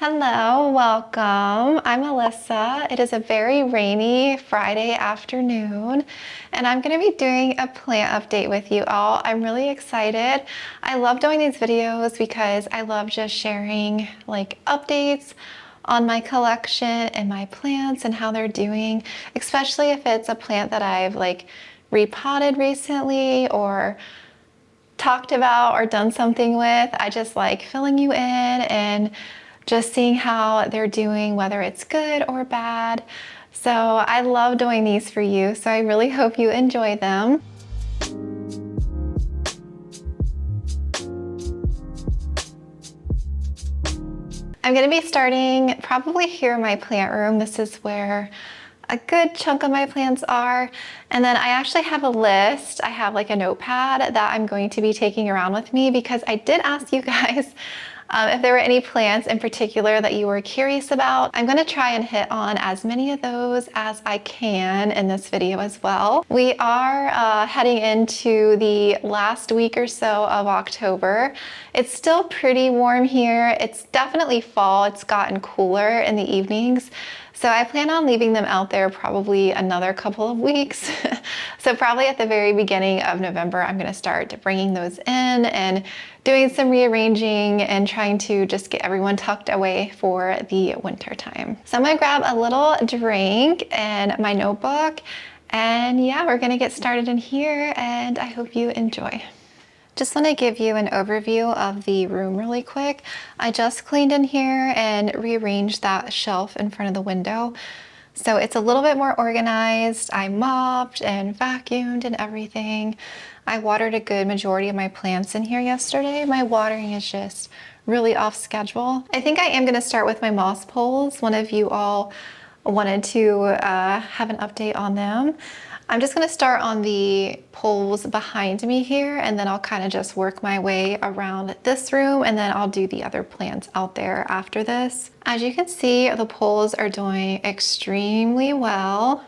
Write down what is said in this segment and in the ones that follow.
Hello, welcome. I'm Melissa. It is a very rainy Friday afternoon, and I'm going to be doing a plant update with you all. I'm really excited. I love doing these videos because I love just sharing like updates on my collection and my plants and how they're doing, especially if it's a plant that I've like repotted recently or talked about or done something with. I just like filling you in and just seeing how they're doing, whether it's good or bad. So I love doing these for you, so I really hope you enjoy them. I'm gonna be starting probably here in my plant room. This is where a good chunk of my plants are. And then I actually have a list. I have like a notepad that I'm going to be taking around with me because I did ask you guys if there were any plants in particular that you were curious about. I'm gonna try and hit on as many of those as I can in this video as well. We are heading into the last week or so of October. It's still pretty warm here. It's definitely fall. It's gotten cooler in the evenings. So I plan on leaving them out there probably another couple of weeks. So probably at the very beginning of November, I'm gonna start bringing those in and doing some rearranging and trying to just get everyone tucked away for the winter time. So I'm gonna grab a little drink and my notebook, and yeah, we're gonna get started in here, and I hope you enjoy. Just want to give you an overview of the room really quick. I just cleaned in here and rearranged that shelf in front of the window. So it's a little bit more organized. I mopped and vacuumed and everything. I watered a good majority of my plants in here yesterday. My watering is just really off schedule. I think I am going to start with my moss poles. One of you all wanted to have an update on them. I'm just gonna start on the poles behind me here, and then I'll kind of just work my way around this room, and then I'll do the other plants out there after this. As you can see, the poles are doing extremely well.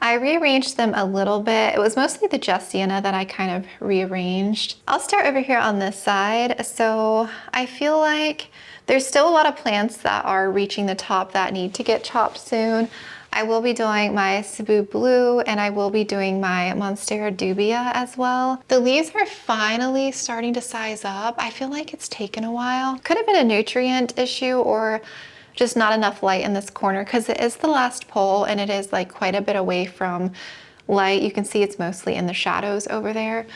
I rearranged them a little bit. It was mostly the Gentiana that I kind of rearranged. I'll start over here on this side. So I feel like there's still a lot of plants that are reaching the top that need to get chopped soon. I will be doing my Cebu Blue, and I will be doing my Monstera dubia as well. The leaves are finally starting to size up. I feel like it's taken a while. Could have been a nutrient issue or just not enough light in this corner because it is the last pole and it is like quite a bit away from light. You can see it's mostly in the shadows over there.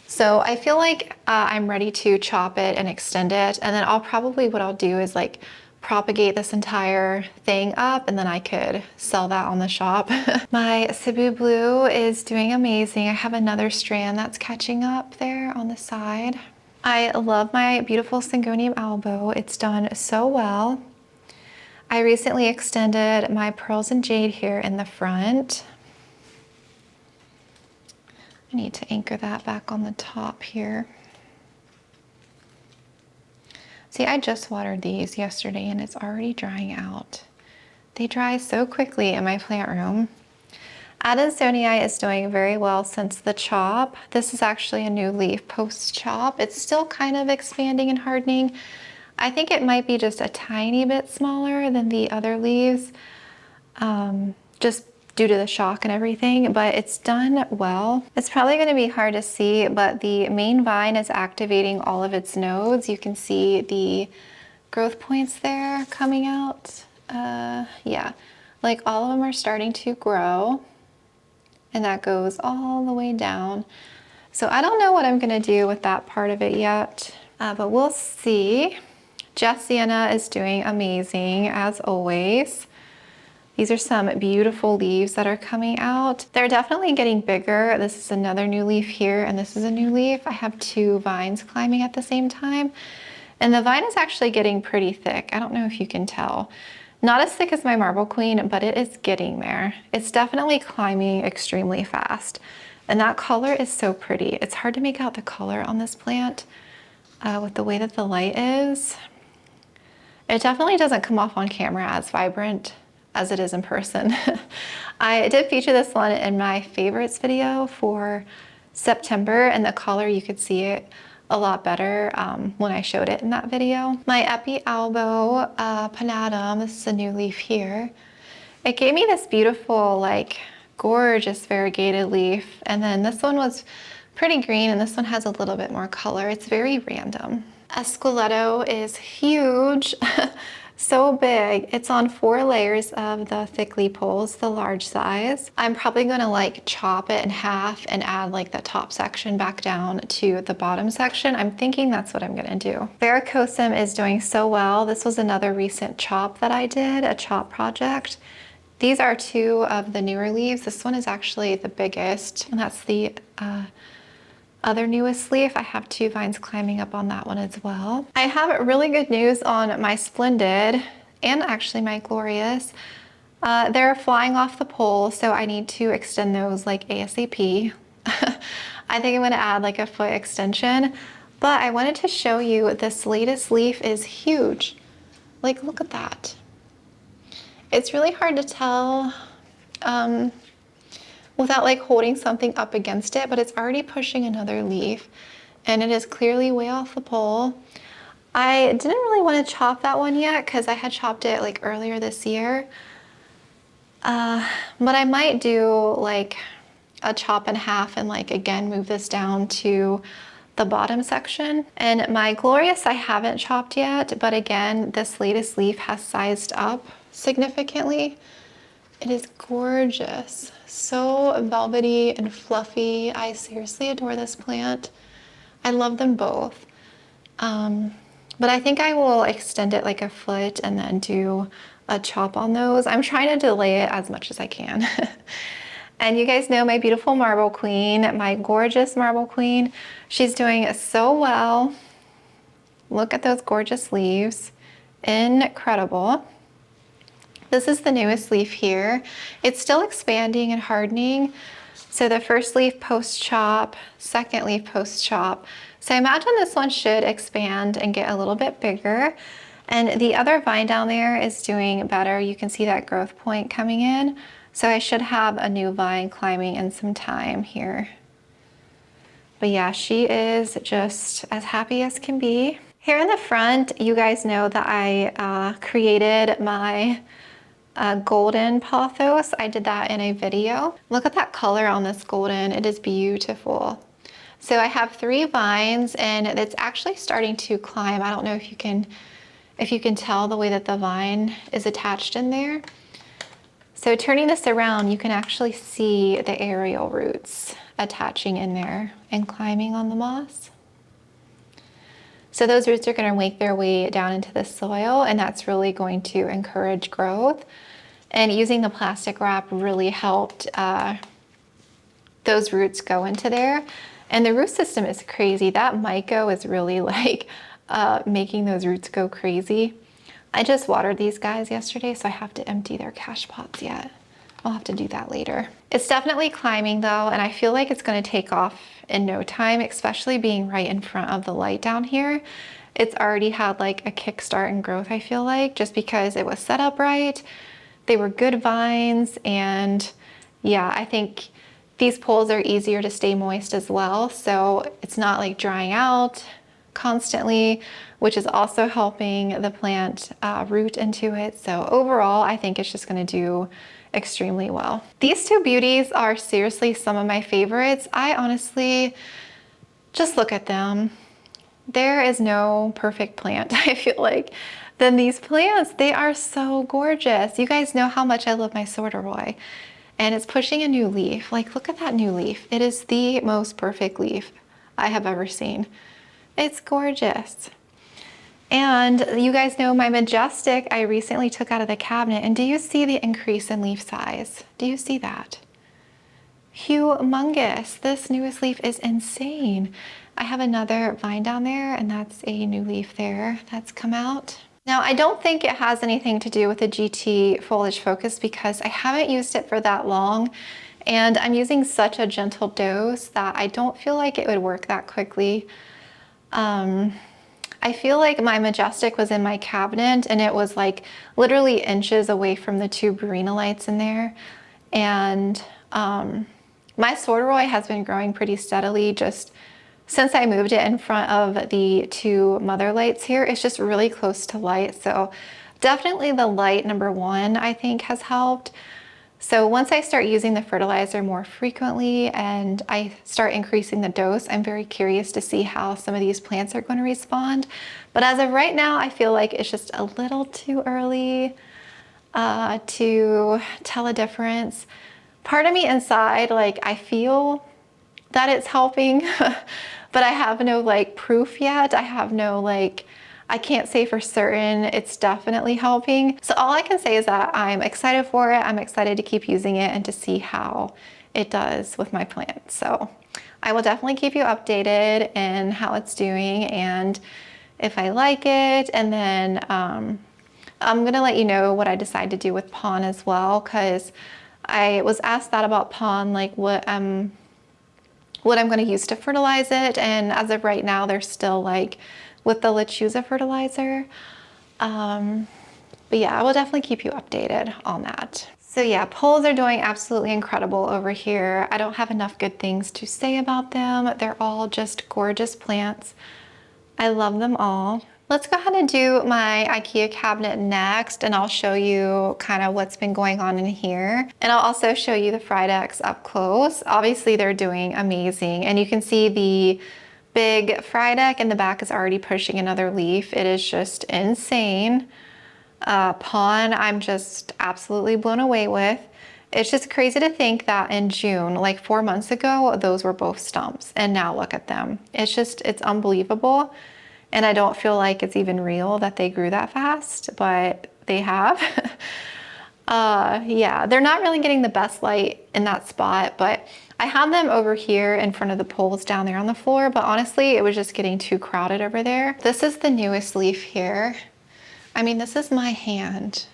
So I feel like I'm ready to chop it and extend it. And then what I'll do is like propagate this entire thing up, and then I could sell that on the shop. My Cebu Blue is doing amazing. I have another strand that's catching up there on the side. I love my beautiful Syngonium albo. It's done so well. I recently extended my Pearls and Jade here in the front. I need to anchor that back on the top here. See, I just watered these yesterday and it's already drying out. They dry so quickly in my plant room. Adansonii is doing very well since the chop. This is actually a new leaf post-chop. It's still kind of expanding and hardening. I think it might be just a tiny bit smaller than the other leaves, just due to the shock and everything, but it's done well. It's probably gonna be hard to see, but the main vine is activating all of its nodes. You can see the growth points there coming out. Yeah, like all of them are starting to grow, and that goes all the way down. So I don't know what I'm gonna do with that part of it yet, but we'll see. Gentiana is doing amazing as always. These are some beautiful leaves that are coming out. They're definitely getting bigger. This is another new leaf here, and this is a new leaf. I have two vines climbing at the same time, and the vine is actually getting pretty thick. I don't know if you can tell. Not as thick as my Marble Queen, but it is getting there. It's definitely climbing extremely fast, and that color is so pretty. It's hard to make out the color on this plant with the way that the light is. It definitely doesn't come off on camera as vibrant as it is in person. I did feature this one in my favorites video for September, and the color, you could see it a lot better when I showed it in that video. My Epi Albo Panatum, this is a new leaf here. It gave me this beautiful, like, gorgeous variegated leaf. And then this one was pretty green, and this one has a little bit more color. It's very random. Esqueleto is huge, so big. It's on 4 layers of the Thiccly poles, the large size. I'm probably gonna like chop it in half and add like the top section back down to the bottom section. I'm thinking that's what I'm gonna do. Varicosum is doing so well. This was another recent chop that I did, a chop project. These are 2 of the newer leaves. This one is actually the biggest, and that's the other newest leaf. I have 2 vines climbing up on that one as well. I have really good news on my Splendid and actually my Glorious. They're flying off the pole, so I need to extend those like ASAP. I think I'm gonna add like a foot extension, but I wanted to show you this latest leaf is huge. Like, look at that. It's really hard to tell without like holding something up against it, but it's already pushing another leaf and it is clearly way off the pole. I didn't really want to chop that one yet because I had chopped it like earlier this year. But I might do like a chop in half and like again move this down to the bottom section. And my Glorious I haven't chopped yet, but again, this latest leaf has sized up significantly. It is gorgeous. So velvety and fluffy. I seriously adore this plant. I love them both. But I think I will extend it like a foot and then do a chop on those. I'm trying to delay it as much as I can. And you guys know my beautiful Marble Queen, my gorgeous Marble Queen. She's doing so well. Look at those gorgeous leaves. Incredible. This is the newest leaf here. It's still expanding and hardening. So the first leaf post-chop, second leaf post-chop. So I imagine this one should expand and get a little bit bigger. And the other vine down there is doing better. You can see that growth point coming in. So I should have a new vine climbing in some time here. But yeah, she is just as happy as can be. Here in the front, you guys know that I created my golden pothos. I did that in a video. Look at that color on this golden. It is beautiful. So I have 3 vines and it's actually starting to climb. I don't know if you can tell the way that the vine is attached in there. So turning this around, you can actually see the aerial roots attaching in there and climbing on the moss. So those roots are going to make their way down into the soil, and that's really going to encourage growth. And using the plastic wrap really helped those roots go into there. And the root system is crazy. That myco is really like making those roots go crazy. I just watered these guys yesterday, so I have to empty their cash pots yet. I'll have to do that later. It's definitely climbing though, and I feel like it's gonna take off in no time, especially being right in front of the light down here. It's already had like a kickstart in growth, I feel like, just because it was set up right. They were good vines, and yeah, I think these poles are easier to stay moist as well, so it's not like drying out constantly, which is also helping the plant root into it. So overall, I think it's just gonna do extremely well. These 2 beauties are seriously some of my favorites. I honestly, just look at them. There is no perfect plant, I feel like. Then these plants, they are so gorgeous. You guys know how much I love my Sorderoy, and it's pushing a new leaf. Like, look at that new leaf. It is the most perfect leaf I have ever seen. It's gorgeous. And you guys know my Majestic I recently took out of the cabinet, and do you see the increase in leaf size? Do you see that? Humongous. This newest leaf is insane. I have another vine down there, and that's a new leaf there that's come out. Now, I don't think it has anything to do with the GT Foliage Focus because I haven't used it for that long, and I'm using such a gentle dose that I don't feel like it would work that quickly. I feel like my Majestic was in my cabinet and it was like literally inches away from the 2 Barina lights in there. And my Sorderoy has been growing pretty steadily, just Since I moved it in front of the two mother lights here, it's just really close to light. So definitely the light, number one, I think has helped. So once I start using the fertilizer more frequently and I start increasing the dose, I'm very curious to see how some of these plants are going to respond. But as of right now, I feel like it's just a little too early to tell a difference. Part of me inside, like, I feel that it's helping, but I have no like proof yet. I have no like, I can't say for certain it's definitely helping. So all I can say is that I'm excited for it. I'm excited to keep using it and to see how it does with my plants. So I will definitely keep you updated in how it's doing and if I like it. And then I'm gonna let you know what I decide to do with pond as well, because I was asked that about pond, like what I'm going to use to fertilize it. And as of right now, they're still like with the lechuza fertilizer. But yeah, I will definitely keep you updated on that. So yeah, poles are doing absolutely incredible over here. I don't have enough good things to say about them. They're all just gorgeous plants. I love them all. Let's go ahead and do my Ikea cabinet next, and I'll show you kind of what's been going on in here. And I'll also show you the Frydeks up close. Obviously they're doing amazing, and you can see the big Frydek in the back is already pushing another leaf. It is just insane. Pond, I'm just absolutely blown away with. It's just crazy to think that in June, like 4 months ago, those were both stumps, and now look at them. It's unbelievable. And I don't feel like it's even real that they grew that fast, but they have. Yeah, they're not really getting the best light in that spot, but I have them over here in front of the poles down there on the floor, but honestly, it was just getting too crowded over there. This is the newest leaf here. I mean, this is my hand.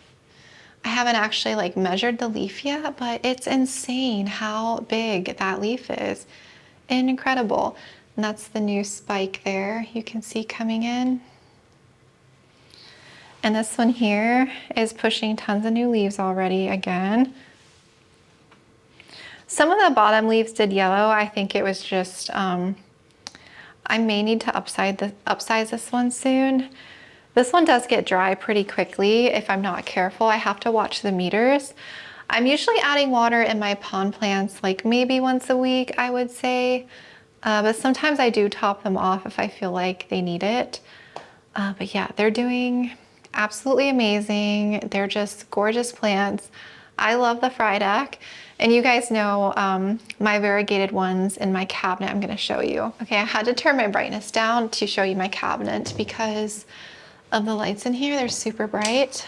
I haven't actually like measured the leaf yet, but it's insane how big that leaf is. Incredible. And that's the new spike there you can see coming in. And this one here is pushing tons of new leaves already again. Some of the bottom leaves did yellow. I think it was just, I may need to upsize this one soon. This one does get dry pretty quickly if I'm not careful. I have to watch the meters. I'm usually adding water in my pond plants like maybe once a week, I would say. But sometimes I do top them off if I feel like they need it. But yeah, they're doing absolutely amazing. They're just gorgeous plants. I love the Frydek. And you guys know my variegated ones in my cabinet I'm gonna show you. Okay, I had to turn my brightness down to show you my cabinet because of the lights in here. They're super bright.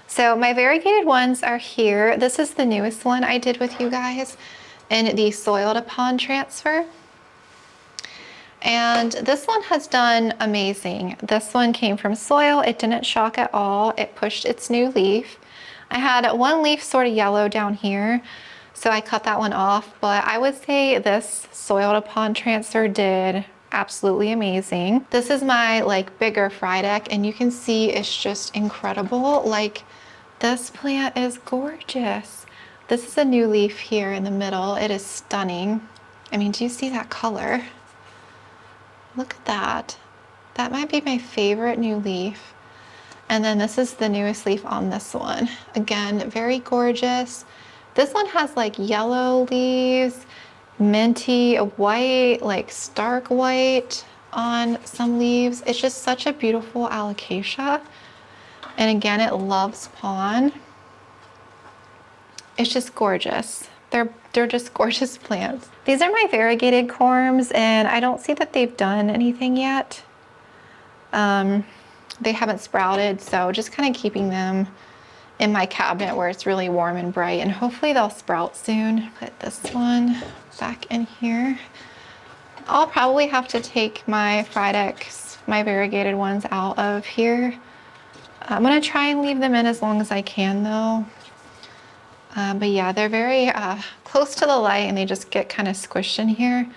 So my variegated ones are here. This is the newest one I did with you guys in the soil to pond transfer. And this one has done amazing. This one came from soil. It didn't shock at all. It pushed its new leaf. I had one leaf sort of yellow down here, so I cut that one off, but I would say this soil to pond transfer did absolutely amazing. This is my like bigger Frydek, and you can see it's just incredible. Like, this plant is gorgeous. This is a new leaf here in the middle. It is stunning. I mean, do you see that color? Look at that. That might be my favorite new leaf. And then this is the newest leaf on this one. Again, very gorgeous. This one has like yellow leaves, minty, white, like stark white on some leaves. It's just such a beautiful alocasia. And again, it loves pond. It's just gorgeous. They're just gorgeous plants. These are my variegated corms, and I don't see that they've done anything yet. They haven't sprouted, so just kind of keeping them in my cabinet where it's really warm and bright, and hopefully they'll sprout soon. Put this one back in here. I'll probably have to take my Frydeks, my variegated ones, out of here. I'm gonna try and leave them in as long as I can though. But yeah, they're very close to the light and they just get kind of squished in here.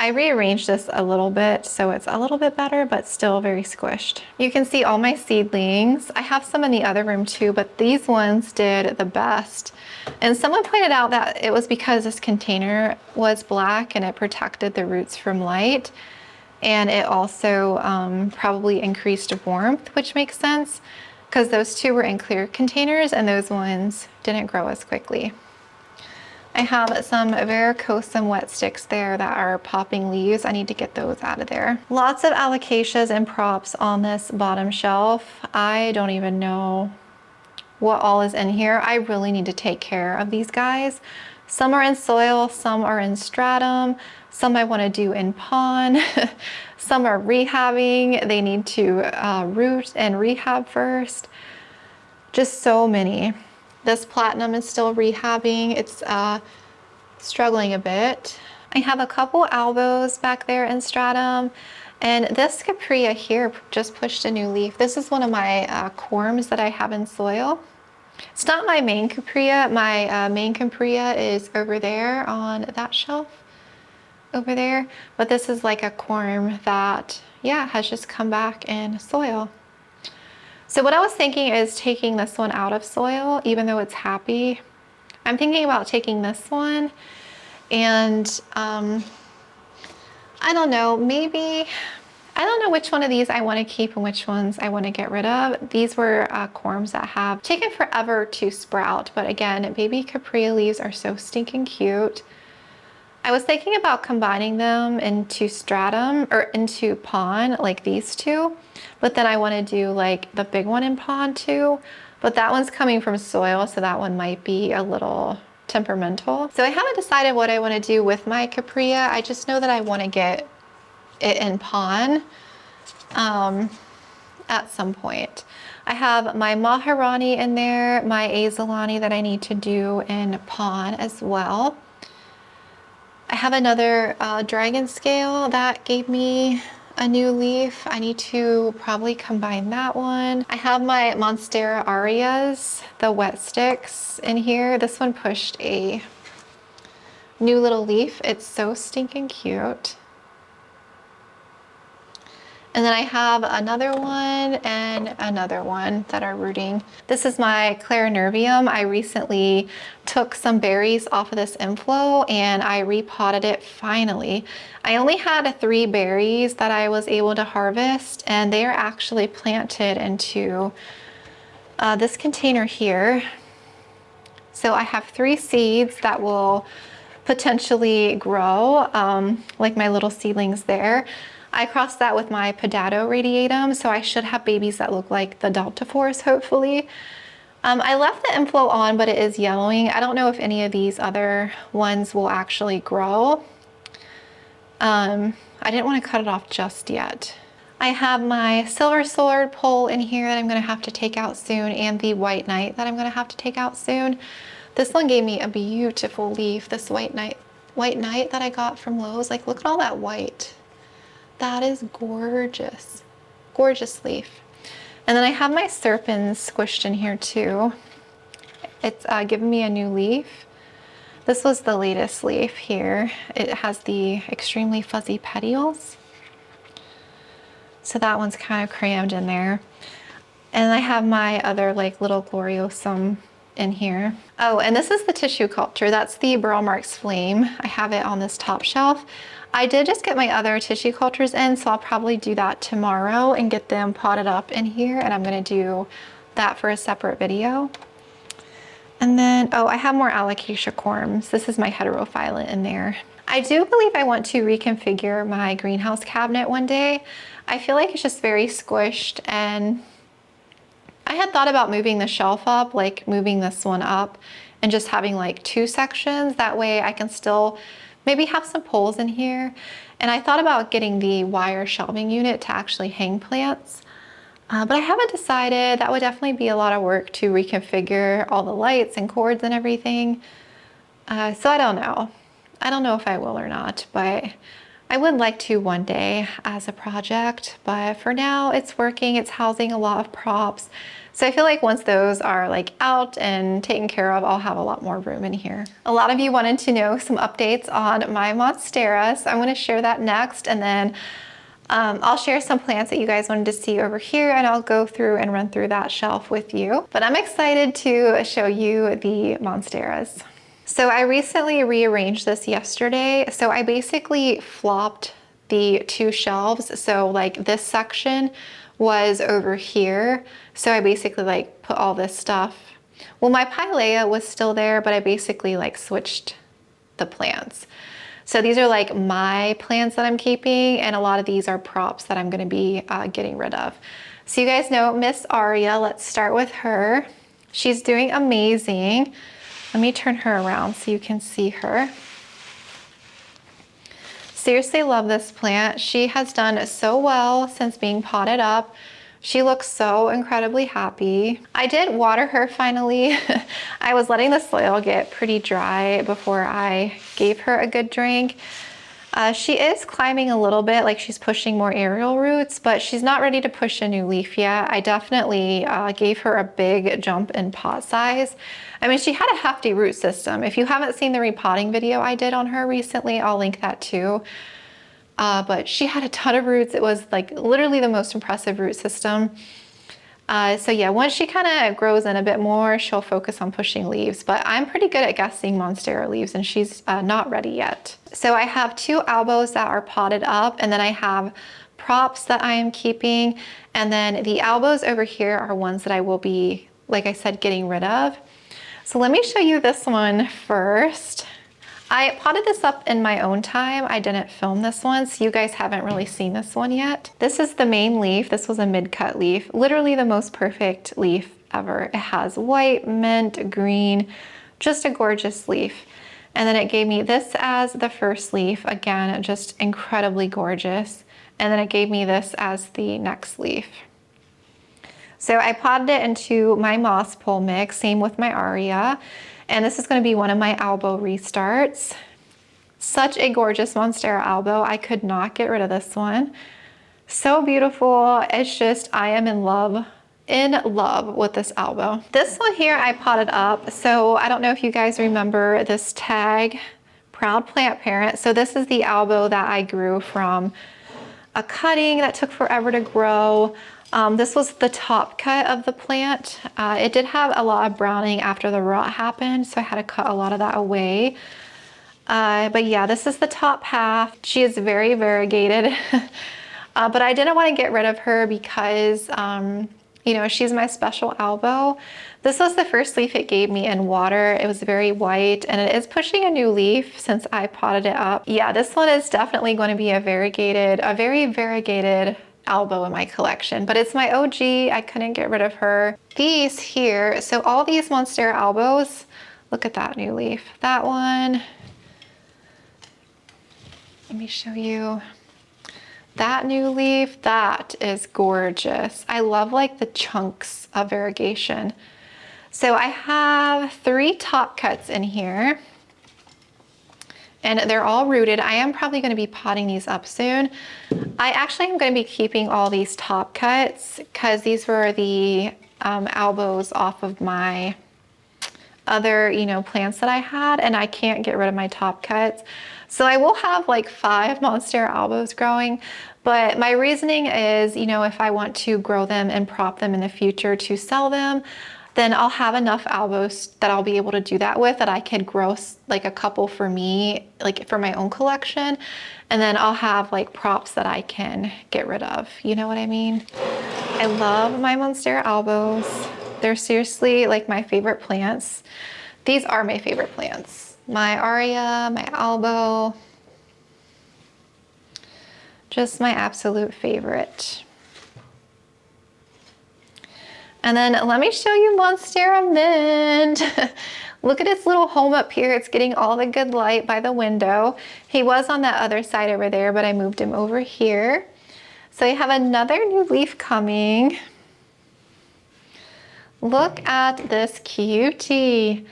I rearranged this a little bit so it's a little bit better, but still very squished. You can see all my seedlings. I have some in the other room too, but these ones did the best. And someone pointed out that it was because this container was black and it protected the roots from light. And it also probably increased warmth, which makes sense because those two were in clear containers and those ones didn't grow as quickly. I have some varicosum wet sticks there that are popping leaves. I need to get those out of there. Lots of alocasias and props on this bottom shelf. I don't even know what all is in here. I really need to take care of these guys. Some are in soil, some are in stratum, some I want to do in pond, some are rehabbing. They need to root and rehab first. Just so many. This platinum is still rehabbing. It's struggling a bit. I have a couple albos back there in stratum, and this caprea here just pushed a new leaf. This is one of my corms that I have in soil. It's not my main caprea. My main caprea is over there on that shelf over there, but this is like a corm that, yeah, has just come back in soil. So what I was thinking is taking this one out of soil, even though it's happy. I'm thinking about taking this one and I don't know, maybe, I don't know which one of these I want to keep and which ones I want to get rid of. These were corms that have taken forever to sprout, but again, baby caprea leaves are so stinking cute. I was thinking about combining them into stratum or into pond, like these two, but then I want to do like the big one in pond too, but that one's coming from soil, so that one might be a little temperamental. So I haven't decided what I want to do with my caprea. I just know that I want to get it in pond at some point. I have my Maharani in there, my Azalani that I need to do in pond as well. I have another dragon scale that gave me a new leaf. I need to probably combine that one. I have my Monstera Arias, the wet sticks in here. This one pushed a new little leaf. It's so stinking cute. And then I have another one and another one that are rooting. This is my Clarinervium. I recently took some berries off of this inflow and I repotted it finally. I only had 3 berries that I was able to harvest, and they are actually planted into this container here. So I have 3 seeds that will potentially grow, like my little seedlings there. I crossed that with my Pedato radiatum, so I should have babies that look like the Deltaphores, hopefully. I left the inflow on, but it is yellowing. I don't know if any of these other ones will actually grow. I didn't want to cut it off just yet. I have my silver sword pole in here that I'm going to have to take out soon, and the white knight that I'm going to have to take out soon. This one gave me a beautiful leaf, this white knight that I got from Lowe's. Like, look at all that white. That is gorgeous, gorgeous leaf. And then I have my serpens squished in here too. It's given me a new leaf. This was the latest leaf here. It has the extremely fuzzy petioles. So that one's kind of crammed in there. And I have my other like little gloriosum in here. Oh, and this is the tissue culture. That's the Burl Marks Flame. I have it on this top shelf. I did just get my other tissue cultures in, so I'll probably do that tomorrow and get them potted up in here, and I'm gonna do that for a separate video. And then, oh, I have more alocasia corms. This is my heterophyllum in there. I do believe I want to reconfigure my greenhouse cabinet one day. I feel like it's just very squished, and I had thought about moving the shelf up, like moving this one up and just having like 2 sections. That way I can still maybe have some poles in here. And I thought about getting the wire shelving unit to actually hang plants. But I haven't decided. That would definitely be a lot of work to reconfigure all the lights and cords and everything. So I don't know. I don't know if I will or not, but I would like to one day as a project, but for now it's working. It's housing a lot of props. So I feel like once those are like out and taken care of, I'll have a lot more room in here. A lot of you wanted to know some updates on my Monsteras. I'm going to share that next, and then I'll share some plants that you guys wanted to see over here, and I'll go through and run through that shelf with you. But I'm excited to show you the Monsteras. So I recently rearranged this yesterday. So I basically flopped the two shelves. So like this section was over here. So I basically like put all this stuff. Well, my Pilea was still there, but I basically like switched the plants. So these are like my plants that I'm keeping, and a lot of these are props that I'm gonna be getting rid of. So you guys know Miss Aria, let's start with her. She's doing amazing. Let me turn her around so you can see her. Seriously love this plant. She has done so well since being potted up. She looks so incredibly happy. I did water her finally. I was letting the soil get pretty dry before I gave her a good drink. She is climbing a little bit, like she's pushing more aerial roots, but she's not ready to push a new leaf yet. I definitely gave her a big jump in pot size. I mean, she had a hefty root system. If you haven't seen the repotting video I did on her recently, I'll link that too. But she had a ton of roots. It was like literally the most impressive root system. So yeah, once she kind of grows in a bit more, she'll focus on pushing leaves, but I'm pretty good at guessing Monstera leaves, and she's not ready yet. So I have two albos that are potted up, and then I have props that I am keeping. And then the albos over here are ones that I will be, like I said, getting rid of. So let me show you this one first. I potted this up in my own time. I didn't film this one, so you guys haven't really seen this one yet. This is the main leaf. This was a mid-cut leaf. Literally the most perfect leaf ever. It has white, mint, green, just a gorgeous leaf. And then it gave me this as the first leaf. Again, just incredibly gorgeous. And then it gave me this as the next leaf. So I potted it into my moss pole mix, same with my Aria. And this is going to be one of my albo restarts. Such a gorgeous Monstera albo. I could not get rid of this one. So beautiful. It's just, I am in love with this albo. This one here I potted up. So I don't know if you guys remember this tag, Proud Plant Parent. So this is the albo that I grew from a cutting that took forever to grow. This was the top cut of the plant. It did have a lot of browning after the rot happened, so I had to cut a lot of that away. But yeah, this is the top half. She is very variegated, but I didn't want to get rid of her because, you know, she's my special albo. This was the first leaf it gave me in water. It was very white, and it is pushing a new leaf since I potted it up. Yeah, this one is definitely going to be a very variegated albo in my collection, but it's my OG. I couldn't get rid of her. These here, so all these Monstera albos, look at that new leaf. That one, let me show you. That new leaf, that is gorgeous. I love like the chunks of variegation. So I have 3 top cuts in here, and they're all rooted. I am probably going to be potting these up soon. I actually am going to be keeping all these top cuts because these were the albos off of my other, you know, plants that I had, and I can't get rid of my top cuts. So I will have like 5 Monstera albos growing, but my reasoning is, you know, if I want to grow them and prop them in the future to sell them, then I'll have enough albos that I'll be able to do that with, that I could grow like a couple for me, like for my own collection. And then I'll have like props that I can get rid of. You know what I mean? I love my Monstera albos. They're seriously like my favorite plants. These are my favorite plants. My Aria, my albo, just my absolute favorite. And then let me show you Monstera Mint. Look at its little home up here. It's getting all the good light by the window. He was on that other side over there, but I moved him over here. So you have another new leaf coming. Look at this cutie.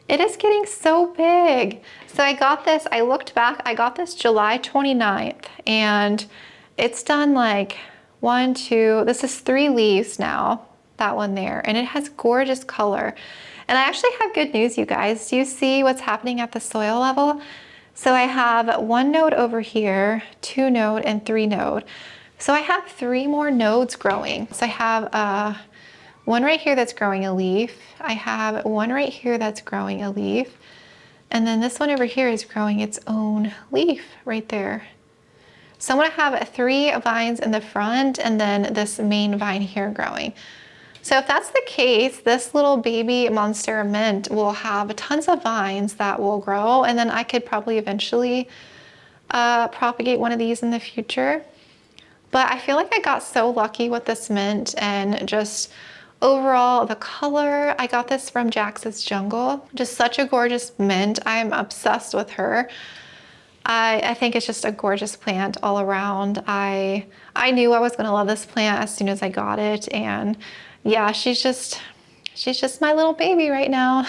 It is getting so big. So I got this, I looked back, I got this July 29th, and it's done like 1, 2, this is 3 leaves now, that one there, and it has gorgeous color. And I actually have good news, you guys. Do you see what's happening at the soil level? So I have 1 node over here, 2 node, and 3 node. So I have 3 more nodes growing. So I have one right here that's growing a leaf. I have one right here that's growing a leaf. And then this one over here is growing its own leaf right there. So I'm gonna have 3 vines in the front and then this main vine here growing. So if that's the case, this little baby Monstera mint will have tons of vines that will grow, and then I could probably eventually propagate one of these in the future. But I feel like I got so lucky with this mint, and just overall the color. I got this from Jax's Jungle. Just such a gorgeous mint. I'm obsessed with her. I think it's just a gorgeous plant all around. I knew I was gonna love this plant as soon as I got it, and yeah, she's just my little baby right now.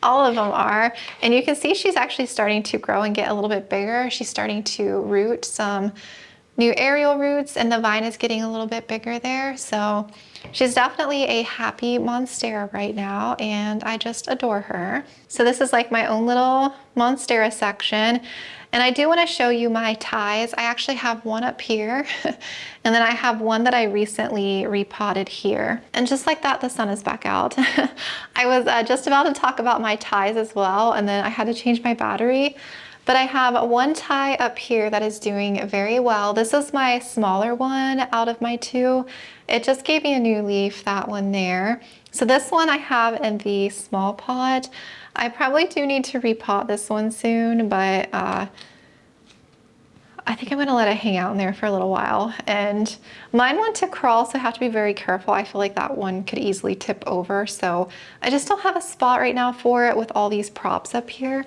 All of them are. And you can see she's actually starting to grow and get a little bit bigger. She's starting to root some new aerial roots, and the vine is getting a little bit bigger there. So she's definitely a happy Monstera right now, and I just adore her. So this is like my own little Monstera section. And I do want to show you my ties. I actually have one up here, and then I have one that I recently repotted here. And just like that, the sun is back out. I was just about to talk about my ties as well, and then I had to change my battery. But I have one tie up here that is doing very well. This is my smaller one out of my 2. It just gave me a new leaf, that one there. So this one I have in the small pot. I probably do need to repot this one soon, but I think I'm gonna let it hang out in there for a little while. And mine want to crawl, so I have to be very careful. I feel like that one could easily tip over. So I just don't have a spot right now for it with all these props up here.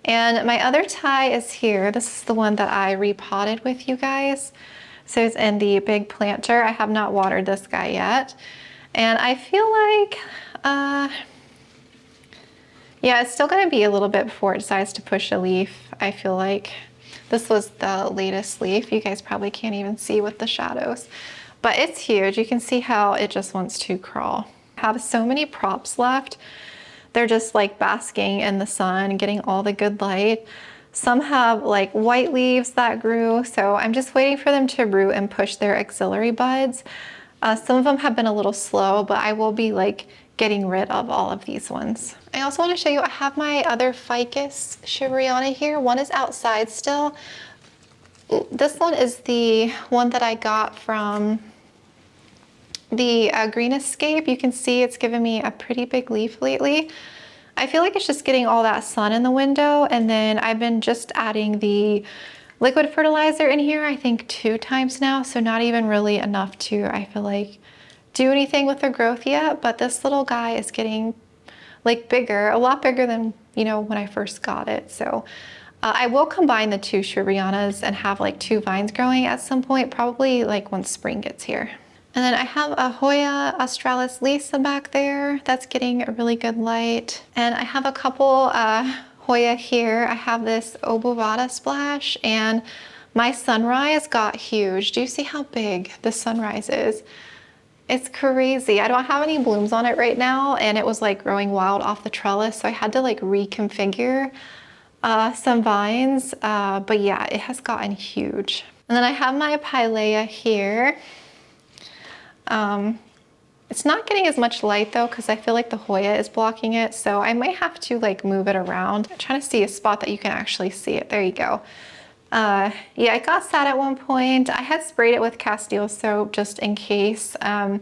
And my other tie is here. This is the one that I repotted with you guys. So it's in the big planter. I have not watered this guy yet. And I feel like, yeah, it's still gonna be a little bit before it decides to push a leaf. I feel like this was the latest leaf. You guys probably can't even see with the shadows, but it's huge. You can see how it just wants to crawl. I have so many props left. They're just like basking in the sun, getting all the good light. Some have like white leaves that grew, so I'm just waiting for them to root and push their auxiliary buds. Some of them have been a little slow, but I will be like getting rid of all of these ones. I also want to show you, I have my other ficus Shiveriana here. One is outside still. This one is the one that I got from the Green Escape. You can see it's given me a pretty big leaf lately. I feel like it's just getting all that sun in the window, and then I've been just adding the liquid fertilizer in here, I think 2 times now, so not even really enough to, I feel like, do anything with the growth yet, but this little guy is getting like bigger, a lot bigger than, you know, when I first got it. So I will combine the 2 Shiverianas and have like 2 vines growing at some point, probably like once spring gets here. And then I have a Hoya Australis Lisa back there that's getting a really good light. And I have a couple Hoya here. I have this Obovata Splash, and my sunrise got huge. Do you see how big the sunrise is? It's crazy. I don't have any blooms on it right now, and it was like growing wild off the trellis, so I had to like reconfigure some vines. But yeah, it has gotten huge. And then I have my Pilea here. It's not getting as much light though, because I feel like the Hoya is blocking it, so I might have to like move it around. I'm trying to see a spot that you can actually see it. There you go. Yeah, it got sad at one point. I had sprayed it with Castile soap just in case. I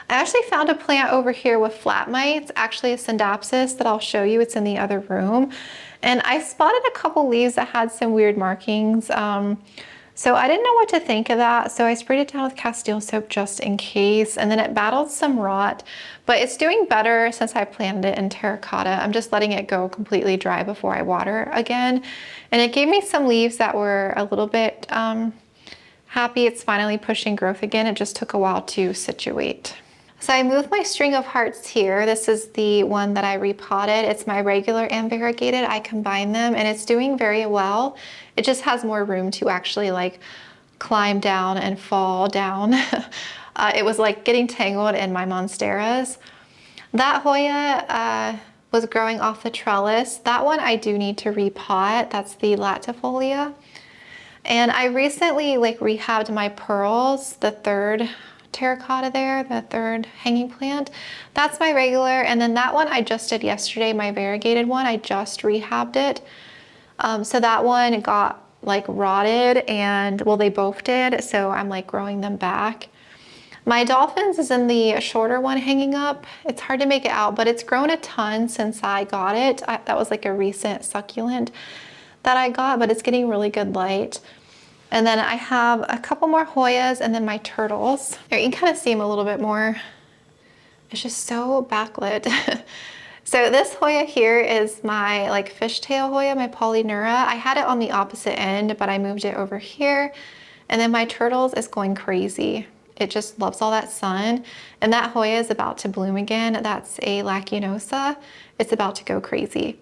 actually found a plant over here with flat mites, actually a Syndapsis that I'll show you. It's in the other room. And I spotted a couple leaves that had some weird markings. So I didn't know what to think of that, so I sprayed it down with Castile soap just in case, and then it battled some rot, but it's doing better since I planted it in terracotta. I'm just letting it go completely dry before I water again, and it gave me some leaves that were a little bit happy. It's finally pushing growth again. It just took a while to situate. So I moved my string of hearts here. This is the one that I repotted. It's my regular and variegated. I combined them and it's doing very well. It just has more room to actually like climb down and fall down. It was like getting tangled in my Monsteras. That Hoya was growing off the trellis. That one I do need to repot. That's the latifolia. And I recently like rehabbed my pearls, the third terracotta there, the third hanging plant. That's my regular. And then that one I just did yesterday, my variegated one, I just rehabbed it. So that one got like rotted and well, they both did. So I'm like growing them back. My dolphins is in the shorter one hanging up. It's hard to make it out, but it's grown a ton since I got it. That was like a recent succulent that I got, but it's getting really good light. And then I have a couple more Hoyas and then my turtles. There, you can kind of see them a little bit more. It's just so backlit. So this Hoya here is my like fishtail Hoya, my Polynura. I had it on the opposite end, but I moved it over here. And then my turtles is going crazy. It just loves all that sun. And that Hoya is about to bloom again. That's a Lacinosa. It's about to go crazy.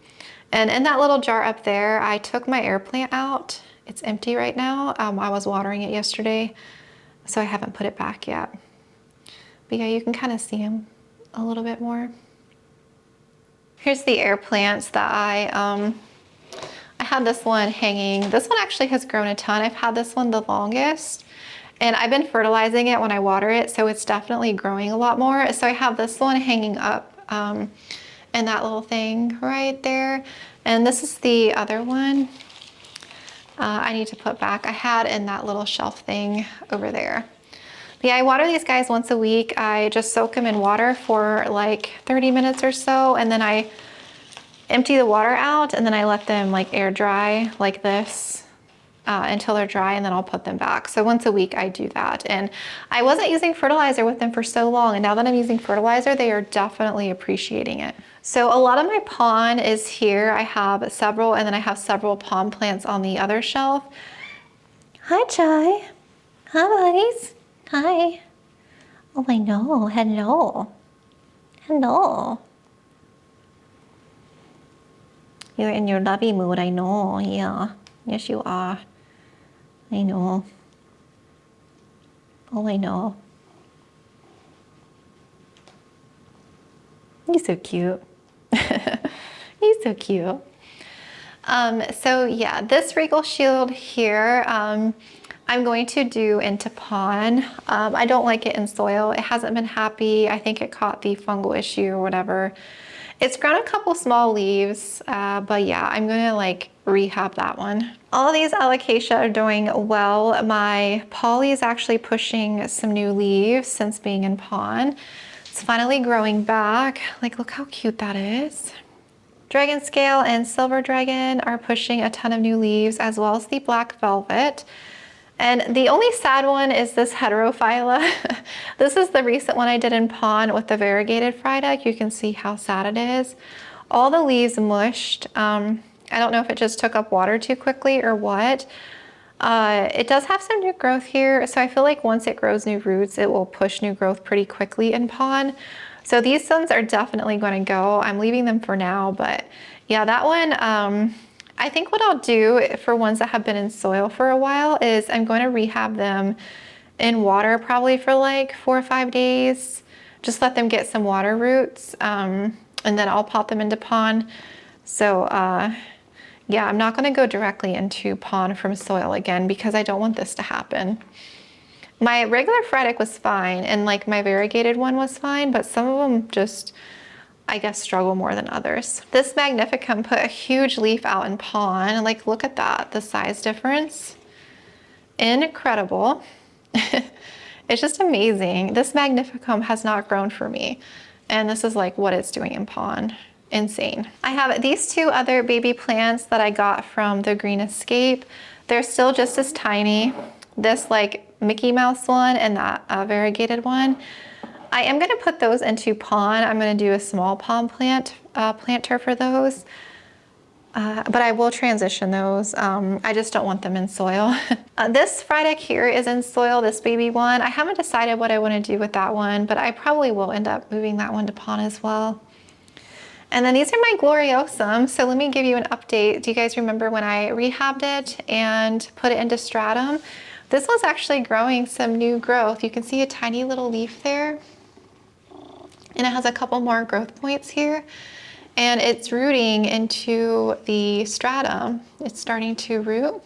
And in that little jar up there, I took my air plant out. It's empty right now. I was watering it yesterday, so I haven't put it back yet. But yeah, you can kind of see them a little bit more. Here's the air plants that I had this one hanging. This one actually has grown a ton. I've had this one the longest, and I've been fertilizing it when I water it, so it's definitely growing a lot more. So I have this one hanging up in that little thing right there. And this is the other one. I need to put back. I had in that little shelf thing over there. But yeah, I water these guys once a week. I just soak them in water for like 30 minutes or so, and then I empty the water out, and then I let them like air dry like this until they're dry, and then I'll put them back. So once a week I do that. And I wasn't using fertilizer with them for so long, and now that I'm using fertilizer, they are definitely appreciating it. So a lot of my pond is here. I have several, and then I have several pond plants on the other shelf. Hi, Chai. Hi, buddies. Hi. Oh, I know. Hello. Hello. You're in your lovey mood, I know. Yeah. Yes, you are. I know. Oh, I know. He's so cute. He's so cute. So yeah, this Regal Shield here, I'm going to do into pond. I don't like it in soil. It hasn't been happy. I think it caught the fungal issue or whatever. It's grown a couple small leaves, but yeah, I'm gonna like rehab that one. All of these alocasia are doing well. My poly is actually pushing some new leaves since being in pond. It's finally growing back. Like, look how cute that is. Dragon Scale and Silver Dragon are pushing a ton of new leaves, as well as the Black Velvet. And the only sad one is this Heterophylla. This is the recent one I did in pond with the variegated Frydeks. You can see how sad it is. All the leaves mushed. I don't know if it just took up water too quickly or what. It does have some new growth here, so I feel like once it grows new roots, it will push new growth pretty quickly in pond. So these ones are definitely going to go. I'm leaving them for now, but yeah, that one, I think what I'll do for ones that have been in soil for a while is I'm going to rehab them in water probably for like 4 or 5 days. Just let them get some water roots, and then I'll pop them into pond. So yeah, I'm not going to go directly into pond from soil again because I don't want this to happen. My regular Frydek was fine, and like my variegated one was fine, but some of them just, I guess, struggle more than others. This Magnificum put a huge leaf out in pond. Like, look at that, the size difference. Incredible. It's just amazing. This Magnificum has not grown for me, and this is like what it's doing in pond. Insane. I have these 2 other baby plants that I got from the Green Escape. They're still just as tiny. This like Mickey Mouse one and that variegated one. I am going to put those into pond. I'm going to do a small pond planter for those. but I will transition those. I just don't want them in soil. This Frydek here is in soil, this baby one. I haven't decided what I want to do with that one, but I probably will end up moving that one to pond as well. And then these are my Gloriosum. So let me give you an update. Do you guys remember when I rehabbed it and put it into stratum? This one's actually growing some new growth. You can see a tiny little leaf there. And it has a couple more growth points here. And it's rooting into the stratum. It's starting to root.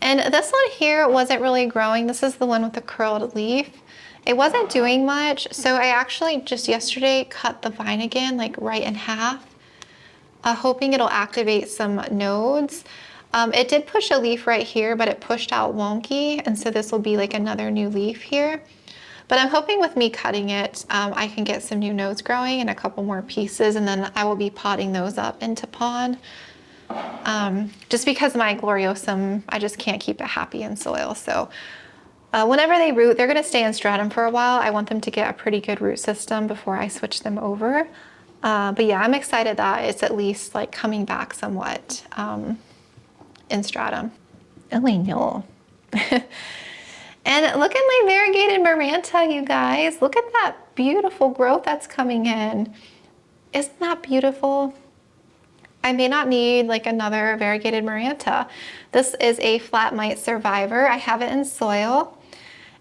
And this one here wasn't really growing. This is the one with the curled leaf. It wasn't doing much, so I actually just yesterday cut the vine again, like right in half, hoping it'll activate some nodes. It did push a leaf right here, but it pushed out wonky, and so this will be like another new leaf here. But I'm hoping with me cutting it, I can get some new nodes growing and a couple more pieces, and then I will be potting those up into pond. Just because my Gloriosum, I just can't keep it happy in soil, so. Whenever they root, they're going to stay in stratum for a while. I want them to get a pretty good root system before I switch them over. But yeah, I'm excited that it's at least like coming back somewhat in stratum. Oh, I know. And look at my variegated Maranta, you guys. Look at that beautiful growth that's coming in. Isn't that beautiful? I may not need like another variegated Maranta. This is a flat mite survivor. I have it in soil.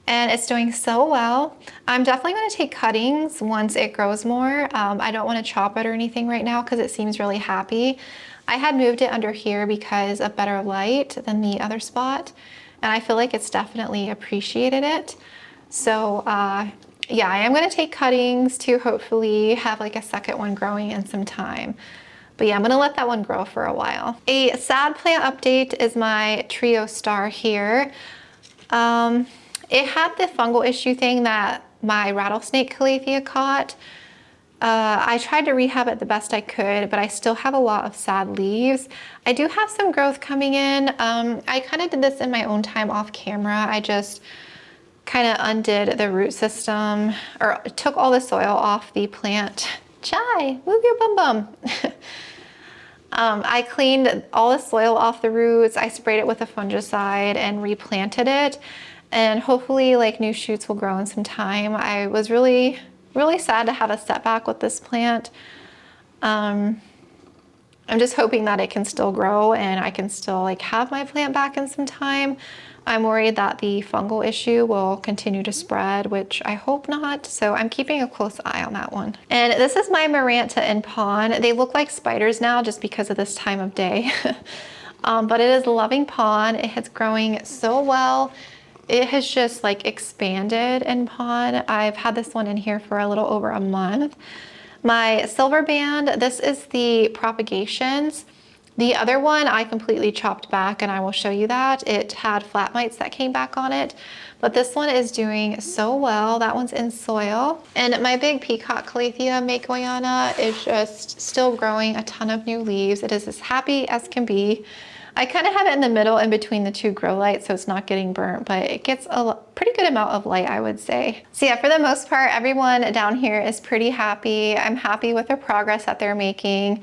And it's doing so well. I'm definitely going to take cuttings once it grows more. I don't want to chop it or anything right now because it seems really happy. I had moved it under here because of better light than the other spot. And I feel like it's definitely appreciated it. So yeah, I am going to take cuttings to hopefully have like a second one growing in some time. But yeah, I'm gonna let that one grow for a while. A sad plant update is my Trio Star here. It had the fungal issue thing that my rattlesnake calathea caught. I tried to rehab it the best I could, but I still have a lot of sad leaves. I do have some growth coming in. I kind of did this in my own time off camera. I just kind of undid the root system, or took all the soil off the plant. Chai, move your bum bum. I cleaned all the soil off the roots. I sprayed it with a fungicide and replanted it. And hopefully like new shoots will grow in some time. I was really sad to have a setback with this plant. I'm just hoping that it can still grow and I can still like have my plant back in some time. I'm worried that the fungal issue will continue to spread, which I hope not. So I'm keeping a close eye on that one. And this is my Maranta in pond. They look like spiders now just because of this time of day. But it is loving pond. It is growing so well. It has just like expanded in pond. I've had this one in here for a little over a month. My silver band, this is the propagations. The other one I completely chopped back and I will show you that. It had flat mites that came back on it, but this one is doing so well. That one's in soil. And my big peacock calathea Makoyana is just still growing a ton of new leaves. It is as happy as can be. I kind of have it in the middle in between the two grow lights so it's not getting burnt, but it gets a pretty good amount of light, I would say. So yeah, for the most part, everyone down here is pretty happy. I'm happy with the progress that they're making.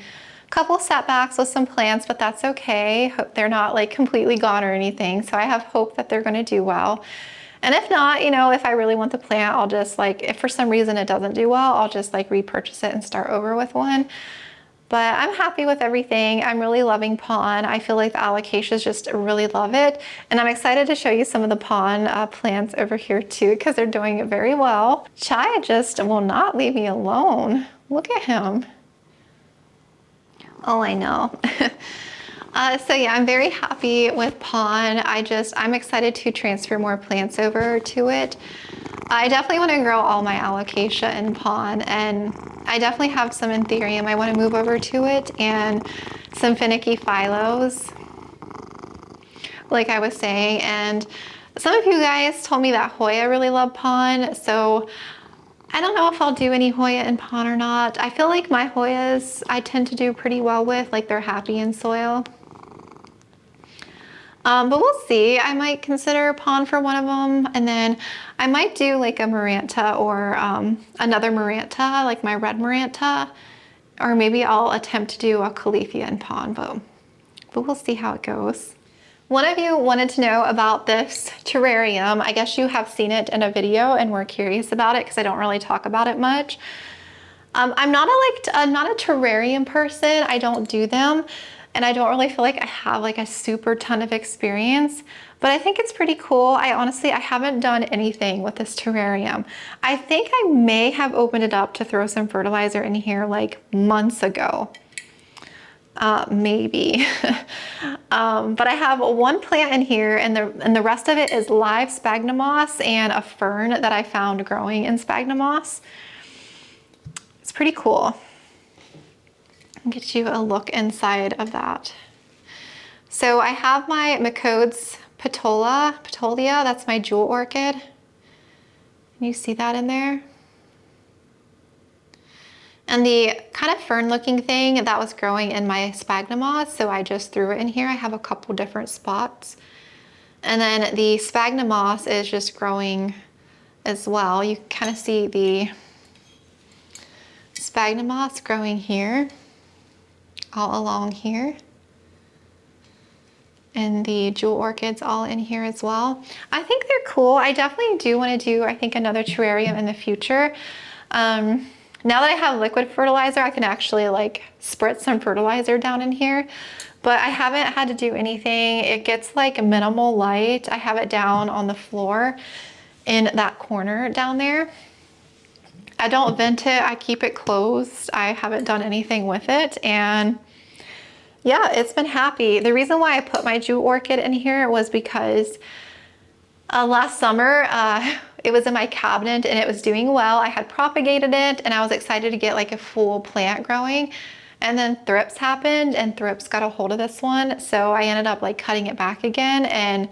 Couple setbacks with some plants, but that's okay. Hope they're not like completely gone or anything. So I have hope that they're gonna do well. And if not, you know, if I really want the plant, I'll just like, if for some reason it doesn't do well, I'll just like repurchase it and start over with one. But I'm happy with everything. I'm really loving pond. I feel like the alocasias just really love it. And I'm excited to show you some of the pond plants over here too, because they're doing it very well. Chai just will not leave me alone. Look at him. Oh, I know. So yeah, I'm very happy with pond. I'm excited to transfer more plants over to it. I definitely want to grow all my alocasia in pond, and I definitely have some Anthurium I want to move over to it, and some finicky phyllos, like I was saying. And some of you guys told me that Hoya really loved pond, so I don't know if I'll do any Hoya in pond or not. I feel like my Hoyas I tend to do pretty well with, like they're happy in soil. But we'll see. I might consider pond for one of them, and then I might do like a Maranta or another Maranta, like my red Maranta, Or maybe I'll attempt to do a calathea and pond, but we'll see how it goes. One of you wanted to know about this terrarium. I guess you have seen it in a video and were curious about it because I don't really talk about it much. I'm not a terrarium person. I don't do them, and I don't really feel like I have like a super ton of experience, but I think it's pretty cool. I haven't done anything with this terrarium. I think I may have opened it up to throw some fertilizer in here like months ago. Maybe. But I have one plant in here, and the rest of it is live sphagnum moss and a fern that I found growing in sphagnum moss. It's pretty cool. I'll get you a look inside of that. So I have my McCode's Petolia, that's my jewel orchid. Can you see that in there? And the kind of fern looking thing that was growing in my sphagnum moss, so I just threw it in here. I have a couple different spots. And then the sphagnum moss is just growing as well. You can kind of see the sphagnum moss growing here, all along here. And the jewel orchids all in here as well. I think they're cool. I definitely do want to do, I think, another terrarium in the future. Now that I have liquid fertilizer, I can actually like spritz some fertilizer down in here, but I haven't had to do anything. It gets like minimal light. I have it down on the floor in that corner down there. I don't vent it, I keep it closed. I haven't done anything with it, and yeah, it's been happy. The reason why I put my jewel orchid in here was because last summer, it was in my cabinet and it was doing well. I had propagated it and I was excited to get like a full plant growing. And then thrips happened and thrips got a hold of this one. So I ended up like cutting it back again and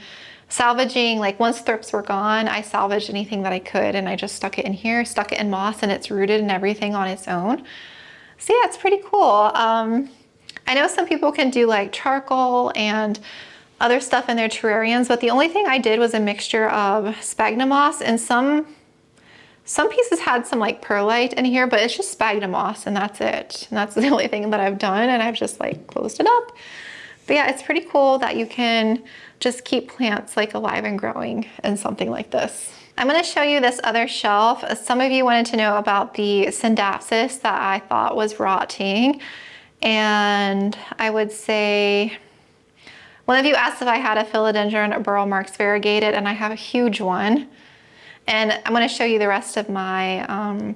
salvaging, like once thrips were gone, I salvaged anything that I could and I just stuck it in here, stuck it in moss, and it's rooted and everything on its own. So yeah, it's pretty cool. I know some people can do like charcoal and other stuff in their terrariums, but the only thing I did was a mixture of sphagnum moss, and some pieces had some like perlite in here, but it's just sphagnum moss and that's it. And that's the only thing that I've done, and I've just like closed it up. But yeah, it's pretty cool that you can just keep plants like alive and growing in something like this. I'm gonna show you this other shelf. Some of you wanted to know about the Scindapsus that I thought was rotting. And I would say, one of you asked if I had a philodendron burl marks variegated, and I have a huge one. And I'm going to show you the rest of my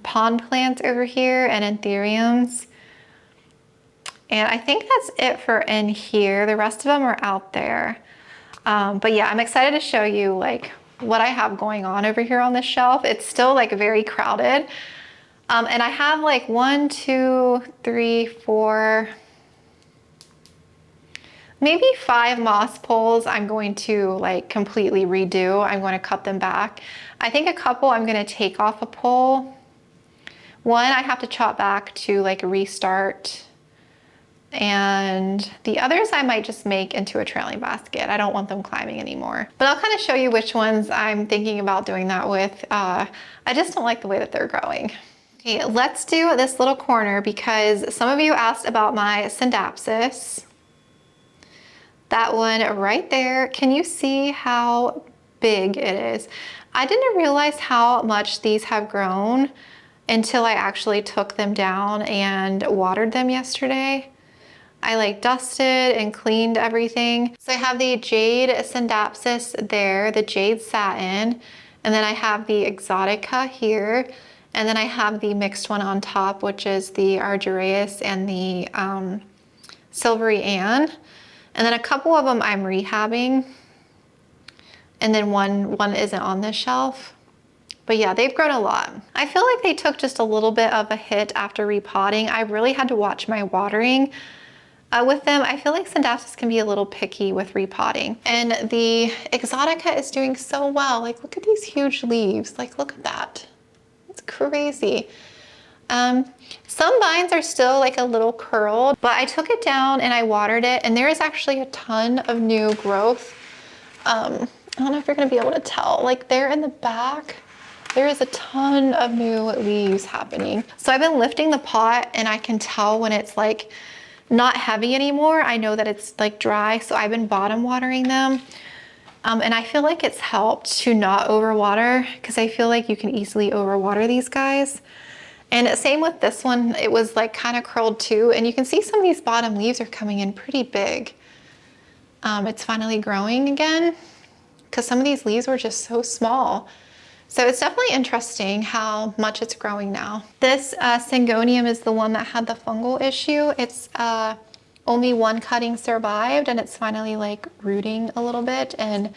pond plants over here and anthuriums. And I think that's it for in here. The rest of them are out there. But yeah, I'm excited to show you like what I have going on over here on this shelf. It's still like very crowded. And I have like 1, 2, 3, 4, maybe 5 moss poles I'm going to like completely redo. I'm going to cut them back. I think a couple I'm going to take off a pole. One I have to chop back to like restart. And the others I might just make into a trailing basket. I don't want them climbing anymore. But I'll kind of show you which ones I'm thinking about doing that with. I just don't like the way that they're growing. Okay, let's do this little corner because some of you asked about my Scindapsus. That one right there. Can you see how big it is? I didn't realize how much these have grown until I actually took them down and watered them yesterday. I like dusted and cleaned everything. So I have the jade Scindapsus there, the jade satin, and then I have the exotica here, and then I have the mixed one on top, which is the argyraeus and the silvery Ann. And then a couple of them I'm rehabbing, and then one isn't on this shelf. But yeah, they've grown a lot. I feel like they took just a little bit of a hit after repotting. I really had to watch my watering with them. I feel like Scindapsus can be a little picky with repotting. And the exotica is doing so well. Like, look at these huge leaves. Like, look at that. It's crazy. Some vines are still like a little curled, but I took it down and I watered it, and there is actually a ton of new growth. I don't know if you're gonna be able to tell, like there in the back, there is a ton of new leaves happening. So I've been lifting the pot and I can tell when it's like not heavy anymore. I know that it's like dry, so I've been bottom watering them. And I feel like it's helped to not overwater because I feel like you can easily overwater these guys. And same with this one, it was like kind of curled too. And you can see some of these bottom leaves are coming in pretty big. It's finally growing again because some of these leaves were just so small. So it's definitely interesting how much it's growing now. This Syngonium is the one that had the fungal issue. It's only one cutting survived and it's finally like rooting a little bit and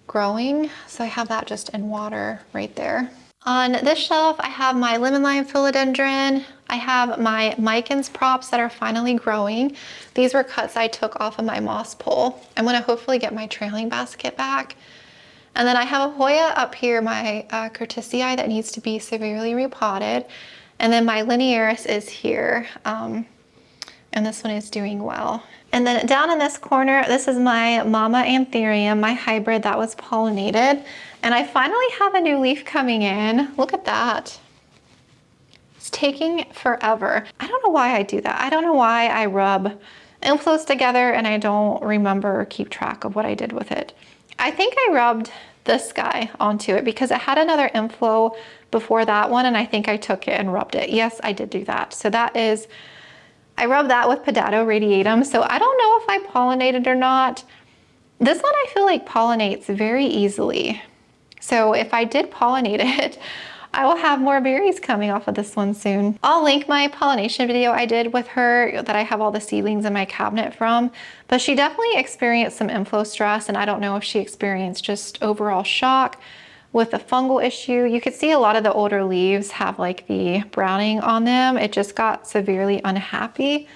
growing. So I have that just in water right there. On this shelf, I have my lemon lime philodendron. I have my Micans props that are finally growing. These were cuts I took off of my moss pole. I'm gonna hopefully get my trailing basket back. And then I have a Hoya up here, my Curtisii that needs to be severely repotted. And then my Linearis is here. And this one is doing well. And then down in this corner, this is my Mama Anthurium, my hybrid that was pollinated. And I finally have a new leaf coming in. Look at that. It's taking forever. I don't know why I do that. I don't know why I rub inflows together and I don't remember or keep track of what I did with it. I think I rubbed this guy onto it because it had another inflow before that one and I think I took it and rubbed it. Yes, I did do that. So that is, I rubbed that with Potato radiatum. So I don't know if I pollinated or not. This one I feel like pollinates very easily. So if I did pollinate it, I will have more berries coming off of this one soon. I'll link my pollination video I did with her that I have all the seedlings in my cabinet from, but she definitely experienced some inflow stress and I don't know if she experienced just overall shock with the fungal issue. You could see a lot of the older leaves have like the browning on them. It just got severely unhappy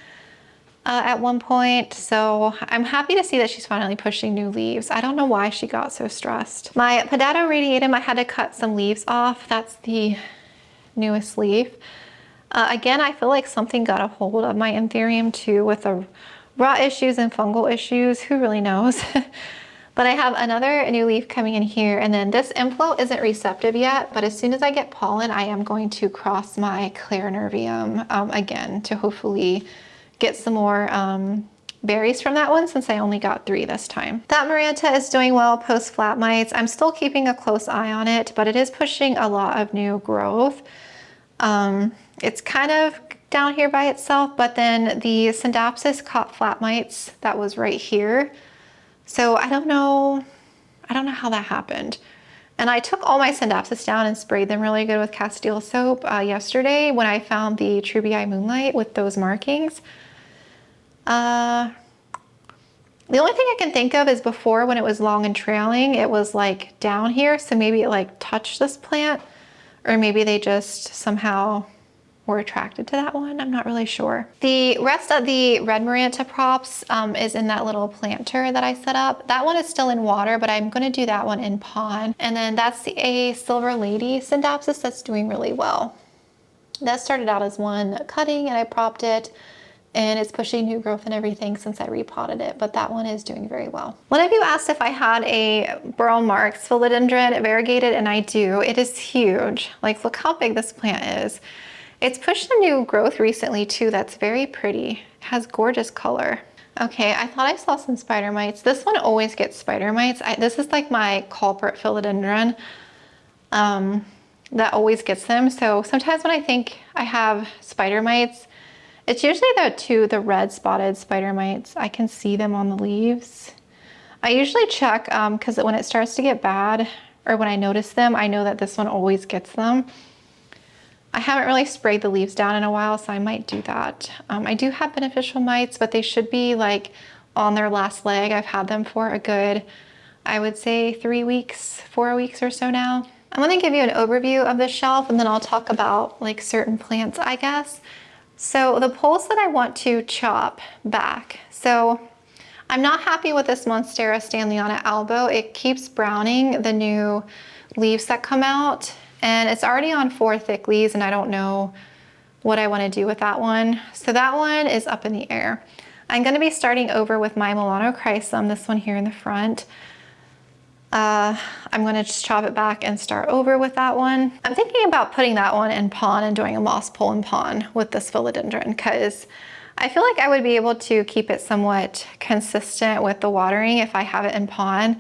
at one point. So I'm happy to see that she's finally pushing new leaves. I don't know why she got so stressed. My Potato radiatum, I had to cut some leaves off. That's the newest leaf. Again, I feel like something got a hold of my Anthurium too with the rot issues and fungal issues. Who really knows? But I have another new leaf coming in here, and then this inflow isn't receptive yet, but as soon as I get pollen, I am going to cross my Clarinervium again to hopefully get some more berries from that one since I only got 3 this time. That Maranta is doing well post flat mites. I'm still keeping a close eye on it, but it is pushing a lot of new growth. It's kind of down here by itself, but then the Syndapsis caught flat mites that was right here. So I don't know how that happened. And I took all my Syndapsis down and sprayed them really good with Castile soap yesterday when I found the Trubii Moonlight with those markings. The only thing I can think of is before when it was long and trailing, it was like down here. So maybe it like touched this plant or maybe they just somehow were attracted to that one. I'm not really sure. The rest of the red Maranta props is in that little planter that I set up. That one is still in water, but I'm gonna do that one in pond. And then that's a Silver Lady Syndapsis that's doing really well. That started out as one cutting and I propped it and it's pushing new growth and everything since I repotted it, but that one is doing very well. One of you asked if I had a Burl Marx philodendron variegated, and I do. It is huge. Like, look how big this plant is. It's pushed some new growth recently too that's very pretty. It has gorgeous color. Okay, I thought I saw some spider mites. This one always gets spider mites. This is like my culprit philodendron that always gets them. So sometimes when I think I have spider mites, it's usually the red spotted spider mites. I can see them on the leaves. I usually check because when it starts to get bad or when I notice them, I know that this one always gets them. I haven't really sprayed the leaves down in a while, so I might do that. I do have beneficial mites, but they should be like on their last leg. I've had them for a good, I would say 3 weeks, 4 weeks or so now. I'm gonna give you an overview of this shelf and then I'll talk about like certain plants, I guess. So the poles that I want to chop back. So I'm not happy with this Monstera Stanleyana albo. It keeps browning the new leaves that come out. And it's already on 4 thick leaves and I don't know what I want to do with that one. So that one is up in the air. I'm going to be starting over with my Milano Chrysum, this one here in the front. I'm gonna just chop it back and start over with that one. I'm thinking about putting that one in pond and doing a moss pole in pond with this philodendron, because I feel like I would be able to keep it somewhat consistent with the watering if I have it in pond,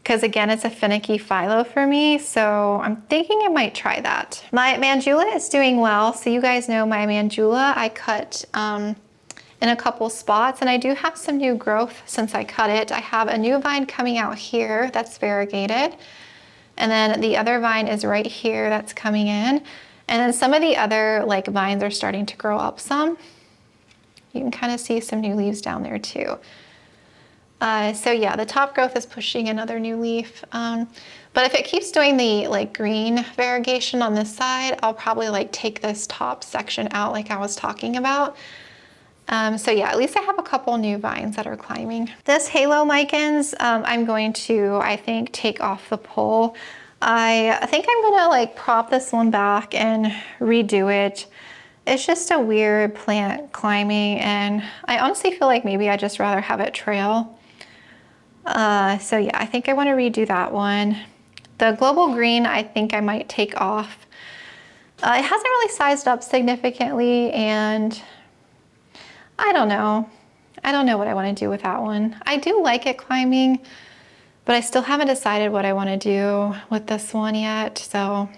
because again, it's a finicky philo for me, so I'm thinking I might try that. My Mandula is doing well. So you guys know my Mandula, I cut in a couple spots, and I do have some new growth since I cut it. I have a new vine coming out here that's variegated, and then the other vine is right here that's coming in, and then some of the other like vines are starting to grow up some. You can kind of see some new leaves down there too. So yeah, the top growth is pushing another new leaf. But if it keeps doing the like green variegation on this side, I'll probably like take this top section out like I was talking about. So yeah, at least I have a couple new vines that are climbing. This Halo Micans, I'm going to, I think, take off the pole. I think I'm gonna like prop this one back and redo it. It's just a weird plant climbing, and I honestly feel like maybe I'd just rather have it trail. So yeah, I think I want to redo that one. The Global Green, I think I might take off. It hasn't really sized up significantly, and I don't know. I don't know what I want to do with that one. I do like it climbing, but I still haven't decided what I want to do with this one yet, so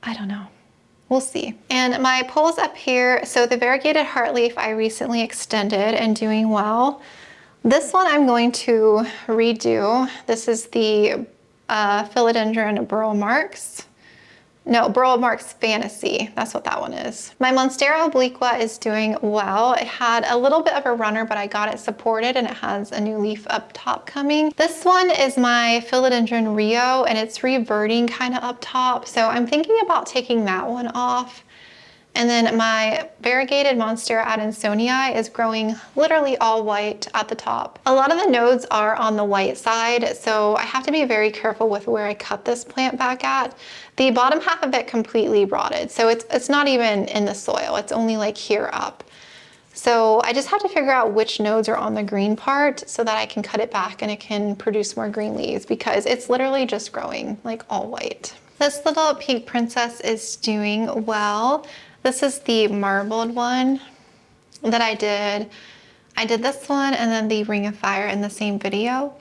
I don't know. We'll see. And my poles up here, so the variegated heartleaf I recently extended and doing well. This one I'm going to redo. This is the Philodendron Burl Marks. No, Burl Marks Fantasy. That's what that one is. My Monstera obliqua is doing well. It had a little bit of a runner, but I got it supported and it has a new leaf up top coming. This one is my Philodendron Rio, and it's reverting kind of up top. So I'm thinking about taking that one off. And then my variegated Monstera Adansonii is growing literally all white at the top. A lot of the nodes are on the white side, so I have to be very careful with where I cut this plant back at. The bottom half of it completely rotted, so it's not even in the soil. It's only like here up. So I just have to figure out which nodes are on the green part so that I can cut it back and it can produce more green leaves, because it's literally just growing like all white. This little pink princess is doing well. This is the marbled one that I did. I did this one and then the Ring of Fire in the same video.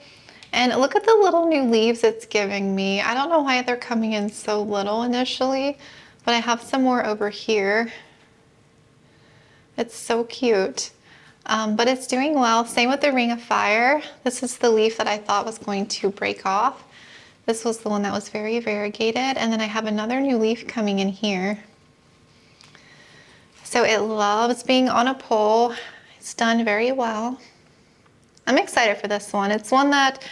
And look at the little new leaves it's giving me. I don't know why they're coming in so little initially, but I have some more over here. It's so cute. But it's doing well. Same with the Ring of Fire. This is the leaf that I thought was going to break off. This was the one that was very variegated. And then I have another new leaf coming in here. So it loves being on a pole. It's done very well. I'm excited for this one. It's one that,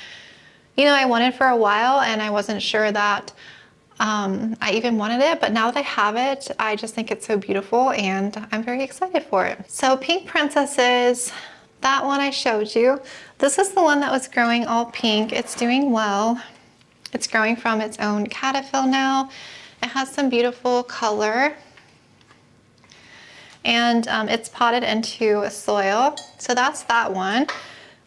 you know, I wanted for a while and I wasn't sure that I even wanted it, but now that I have it, I just think it's so beautiful and I'm very excited for it. So Pink Princesses, that one I showed you. This is the one that was growing all pink. It's doing well. It's growing from its own caterpillar now. It has some beautiful color. And it's potted into soil. So that's that one.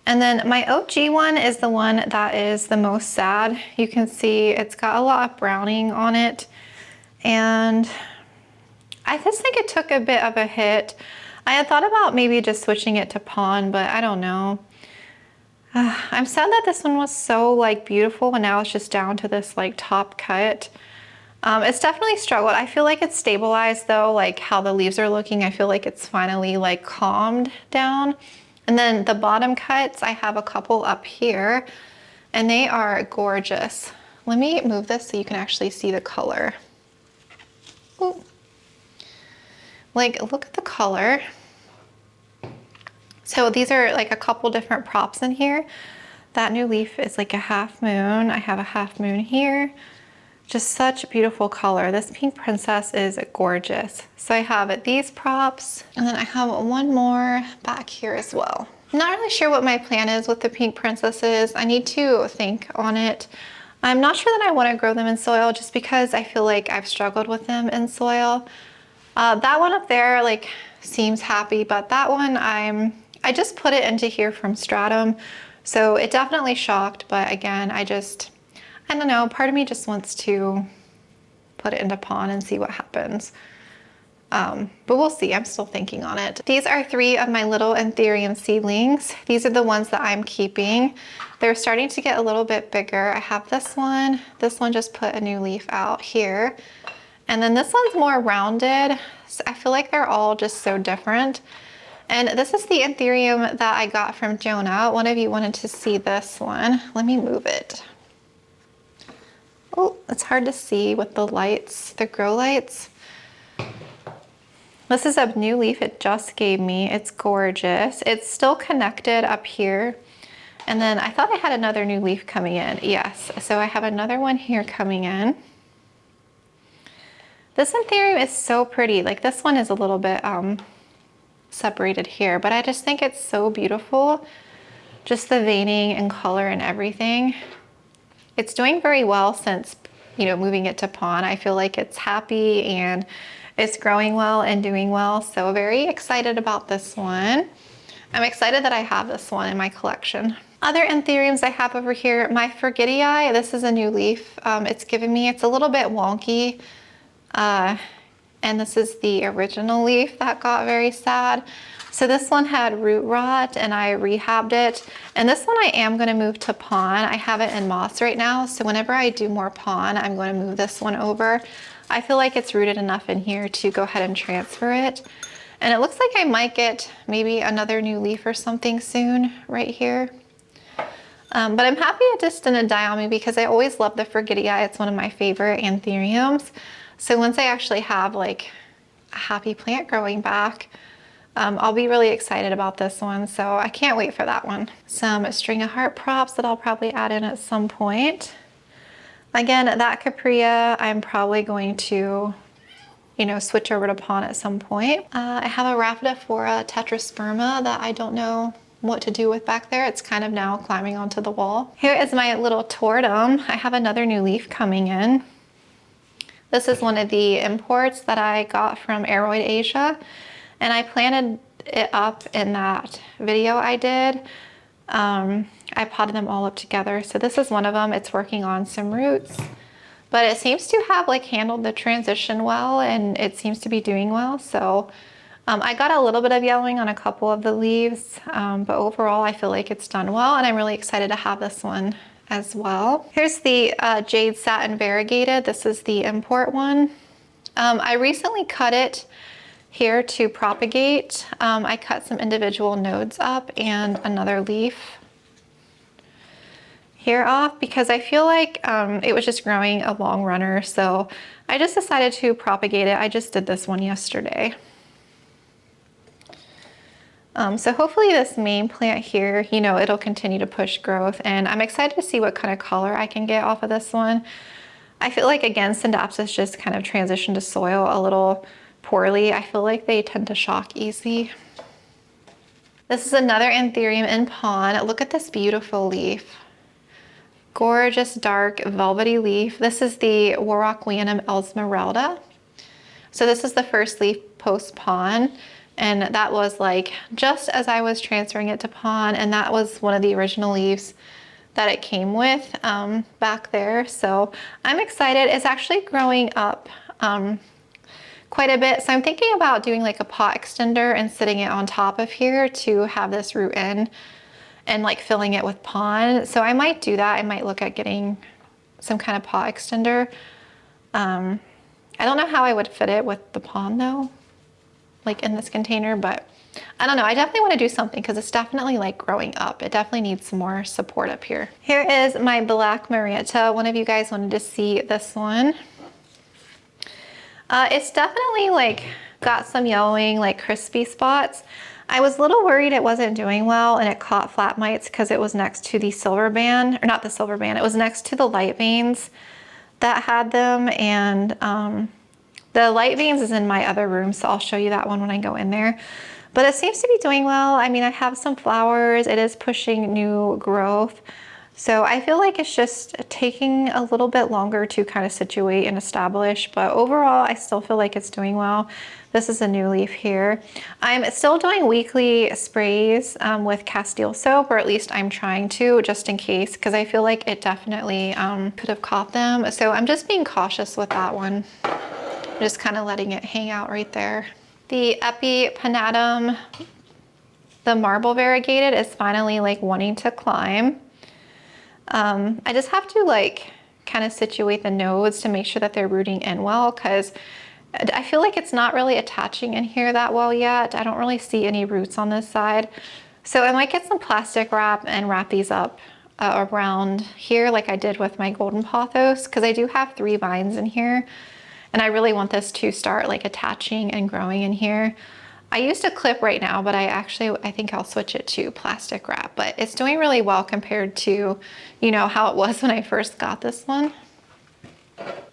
And then my OG one is the one that is the most sad. You can see it's got a lot of browning on it. And I just think it took a bit of a hit. I had thought about maybe just switching it to pond, but I don't know. I'm sad that this one was so like beautiful and now it's just down to this like top cut. It's definitely struggled. I feel like it's stabilized though, like how the leaves are looking. I feel like it's finally like calmed down. And then the bottom cuts, I have a couple up here and they are gorgeous. Let me move this so you can actually see the color. Ooh. Like, look at the color. So these are like a couple different props in here. That new leaf is like a half moon. I have a half moon here. Just such beautiful color. This Pink Princess is gorgeous. So I have these props, and then I have one more back here as well. I'm not really sure what my plan is with the Pink Princesses. I need to think on it. I'm not sure that I want to grow them in soil just because I feel like I've struggled with them in soil. That one up there like seems happy, but that one I just put it into here from Stratum. So it definitely shocked, but again, I don't know, part of me just wants to put it into pond and see what happens. But we'll see, I'm still thinking on it. These are 3 of my little Anthurium seedlings. These are the ones that I'm keeping. They're starting to get a little bit bigger. I have this one just put a new leaf out here. And then this one's more rounded. So I feel like they're all just so different. And this is the Anthurium that I got from Jonah. One of you wanted to see this one. Let me move it. Oh, it's hard to see with the lights, the grow lights. This is a new leaf it just gave me. It's gorgeous. It's still connected up here. And then I thought I had another new leaf coming in. Yes, so I have another one here coming in. This Anthurium is so pretty. Like this one is a little bit separated here, but I just think it's so beautiful. Just the veining and color and everything. It's doing very well since, you know, moving it to pond. I feel like it's happy and it's growing well and doing well. So very excited about this one. I'm excited that I have this one in my collection. Other Anthuriums I have over here, my Frydeks, this is a new leaf it's given me. It's a little bit wonky. And this is the original leaf that got very sad. So this one had root rot and I rehabbed it. And this one I am gonna move to pond. I have it in moss right now. So whenever I do more pond, I'm gonna move this one over. I feel like it's rooted enough in here to go ahead and transfer it. And it looks like I might get maybe another new leaf or something soon right here. But I'm happy it just didn't die on me because I always love the Frydeks. It's one of my favorite Anthuriums. So once I actually have like a happy plant growing back, I'll be really excited about this one. So I can't wait for that one. Some string of heart props that I'll probably add in at some point. Again, that Capria, I'm probably going to, you know, switch over to pond at some point. I have a Rhaphidophora tetrasperma that I don't know what to do with back there. It's kind of now climbing onto the wall. Here is my little tortum. I have another new leaf coming in. This is one of the imports that I got from Aroid Asia, and I planted it up in that video I did. I potted them all up together. So this is one of them. It's working on some roots, but it seems to have like handled the transition well, and it seems to be doing well. So I got a little bit of yellowing on a couple of the leaves, but overall I feel like it's done well, and I'm really excited to have this one as well. Here's the Jade Satin Variegated. This is the import one. I recently cut it here to propagate. I cut some individual nodes up and another leaf here off because I feel like it was just growing a long runner. So I just decided to propagate it. I just did this one yesterday. So hopefully this main plant here, you know, it'll continue to push growth, and I'm excited to see what kind of color I can get off of this one. I feel like, again, Scindapsus just kind of transitioned to soil a little poorly. I feel like they tend to shock easy. This is another Anthurium in pond. Look at this beautiful leaf. Gorgeous, dark, velvety leaf. This is the Warocqueanum Esmeralda. So this is the first leaf post pond. And that was like just as I was transferring it to pond, and that was one of the original leaves that it came with back there. So I'm excited. It's actually growing up quite a bit. So I'm thinking about doing like a pot extender and sitting it on top of here to have this root in and like filling it with pond. So I might do that. I might look at getting some kind of pot extender. I don't know how I would fit it with the pond though, like in this container, but I don't know. I definitely want to do something because it's definitely like growing up. It definitely needs some more support up here. Here is my Black Marietta. One of you guys wanted to see this one. It's definitely like got some yellowing, like crispy spots. I was a little worried it wasn't doing well and it caught flat mites because it was next to the silver band, or not the silver band, it was next to the light veins that had them, and the light veins is in my other room, so I'll show you that one when I go in there. But it seems to be doing well. I mean, I have some flowers. It is pushing new growth. So I feel like it's just taking a little bit longer to kind of situate and establish, but overall I still feel like it's doing well. This is a new leaf here. I'm still doing weekly sprays with Castile soap, or at least I'm trying to, just in case, because I feel like it definitely could have caught them. So I'm just being cautious with that one. I'm just kind of letting it hang out right there. The Epipanatum, the marble variegated, is finally like wanting to climb. I just have to like kind of situate the nodes to make sure that they're rooting in well, because I feel like it's not really attaching in here that well yet. I don't really see any roots on this side. So I might get some plastic wrap and wrap these up around here like I did with my golden pothos, because I do have 3 vines in here and I really want this to start like attaching and growing in here. I used a clip right now, but I think I'll switch it to plastic wrap, but it's doing really well compared to, you know, how it was when I first got this one.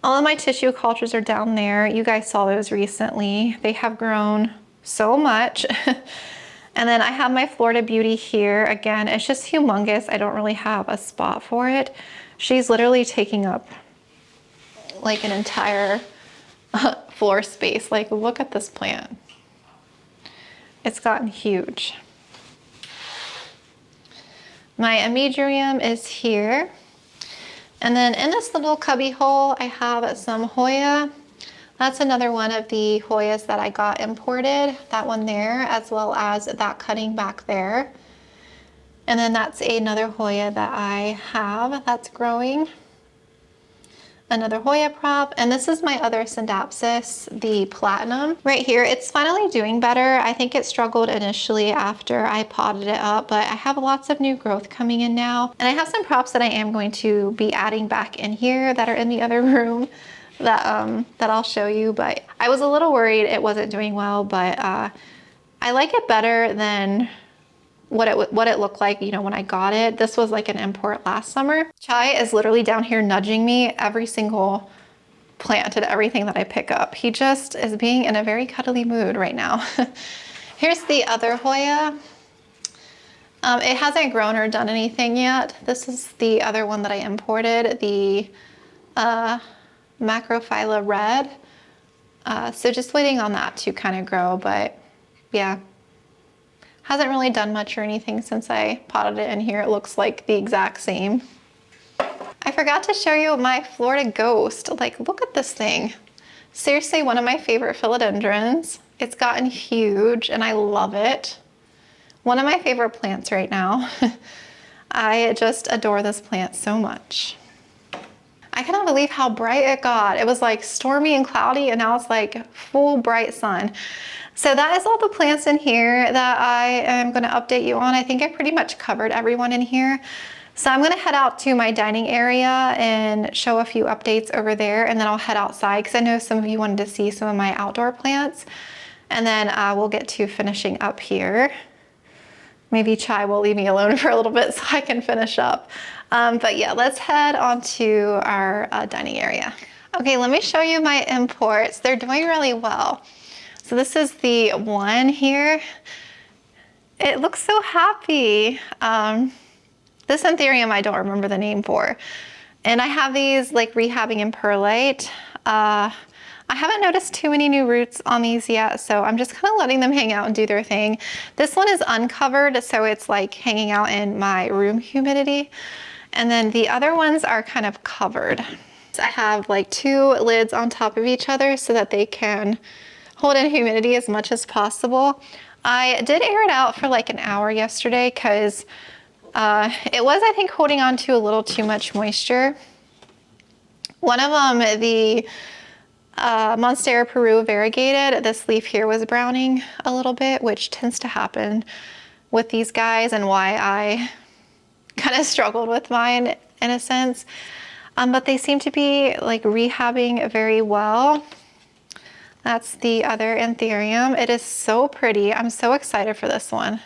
All of my tissue cultures are down there. You guys saw those recently. They have grown so much. And then I have my Florida Beauty here. Again, it's just humongous. I don't really have a spot for it. She's literally taking up like an entire floor space. Like, look at this plant. It's gotten huge. My Amidurium is here. And then in this little cubby hole, I have some Hoya. That's another one of the Hoyas that I got imported, that one there, as well as that cutting back there. And then that's another Hoya that I have that's growing. Another Hoya prop, and this is my other Syndapsis, the Platinum. Right here, it's finally doing better. I think it struggled initially after I potted it up, but I have lots of new growth coming in now. And I have some props that I am going to be adding back in here that are in the other room that I'll show you, but I was a little worried it wasn't doing well, but I like it better than what it looked like, you know, when I got it. This was like an import last summer. Chai is literally down here nudging me every single plant and everything that I pick up. He just is being in a very cuddly mood right now. Here's the other Hoya. It hasn't grown or done anything yet. This is the other one that I imported, the Macrophylla Red. So just waiting on that to kind of grow, but yeah. Hasn't really done much or anything since I potted it in here. It looks like the exact same. I forgot to show you my Florida Ghost. Like, look at this thing. Seriously, one of my favorite philodendrons. It's gotten huge and I love it. One of my favorite plants right now. I just adore this plant so much. I cannot believe how bright it got. It was like stormy and cloudy, and now it's like full bright sun. So that is all the plants in here that I am going to update you on. I think I pretty much covered everyone in here. So I'm going to head out to my dining area and show a few updates over there, and then I'll head outside because I know some of you wanted to see some of my outdoor plants. And then we'll get to finishing up here. Maybe Chai will leave me alone for a little bit so I can finish up. But yeah, let's head on to our dining area. Okay, let me show you my imports. They're doing really well. So this is the one here. It looks so happy. This Anthurium I don't remember the name for. And I have these like rehabbing in perlite. I haven't noticed too many new roots on these yet, so I'm just kind of letting them hang out and do their thing. This one is uncovered, so it's like hanging out in my room humidity. And then the other ones are kind of covered. So I have like 2 lids on top of each other so that they can hold in humidity as much as possible. I did air it out for like an hour yesterday because it was, I think, holding on to a little too much moisture. One of them, the Monstera Peru variegated, this leaf here was browning a little bit, which tends to happen with these guys and why I kind of struggled with mine in a sense. But they seem to be like rehabbing very well. That's the other Anthurium. It is so pretty. I'm so excited for this one.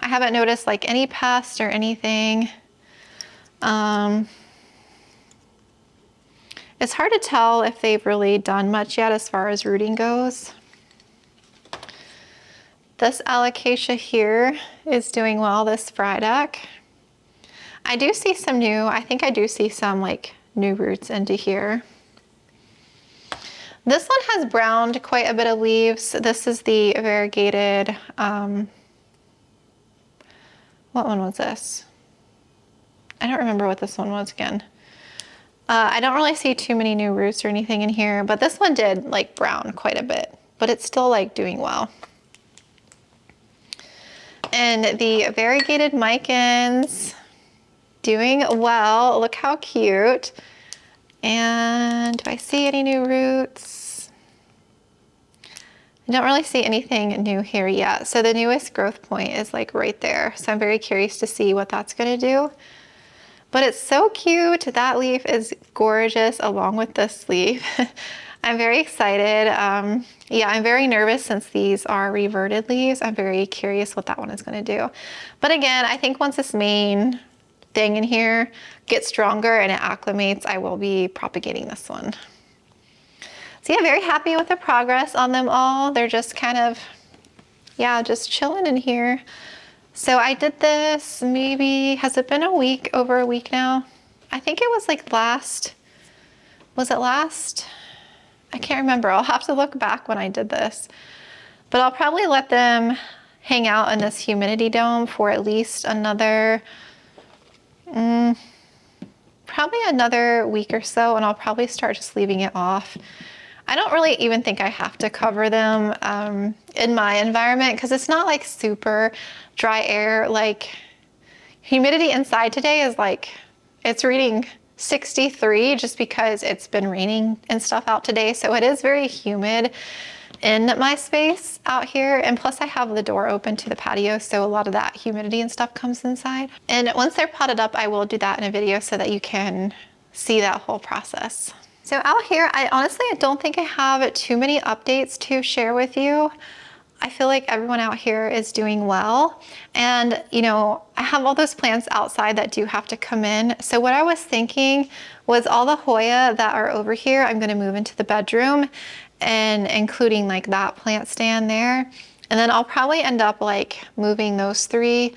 I haven't noticed like any pests or anything. It's hard to tell if they've really done much yet as far as rooting goes. This Alocasia here is doing well, this Frydeks. I I do see some new, I think I do see some like new roots into here. This one has browned quite a bit of leaves. This is the variegated, what one was this? I don't remember what this one was again. I don't really see too many new roots or anything in here, but this one did like brown quite a bit, but it's still like doing well. And the variegated micans, doing well. Look how cute. And do I see any new roots? I don't really see anything new here yet. So the newest growth point is like right there. So I'm very curious to see what that's gonna do. But it's so cute. That leaf is gorgeous along with this leaf. I'm very excited. Yeah, I'm very nervous since these are reverted leaves. I'm very curious what that one is gonna do. But again, I think once this main thing in here gets stronger and it acclimates, I will be propagating this one. So yeah, very happy with the progress on them all. They're just kind of, yeah, just chilling in here. So I did this maybe, has it been a week, over a week now? I think it was like last, was it last? I can't remember. I'll have to look back when I did this. But I'll probably let them hang out in this humidity dome for at least another, probably another week or so, and I'll probably start just leaving it off. I don't really even think I have to cover them in my environment because it's not like super dry air. Like humidity inside today is like, it's reading 63 just because it's been raining and stuff out today. So it is very humid in my space out here. And plus I have the door open to the patio. So a lot of that humidity and stuff comes inside. And once they're potted up, I will do that in a video so that you can see that whole process. So out here, I honestly don't think I have too many updates to share with you. I feel like everyone out here is doing well. And you know, I have all those plants outside that do have to come in. So what I was thinking was all the Hoya that are over here, I'm gonna move into the bedroom, and including like that plant stand there. And then I'll probably end up like moving those three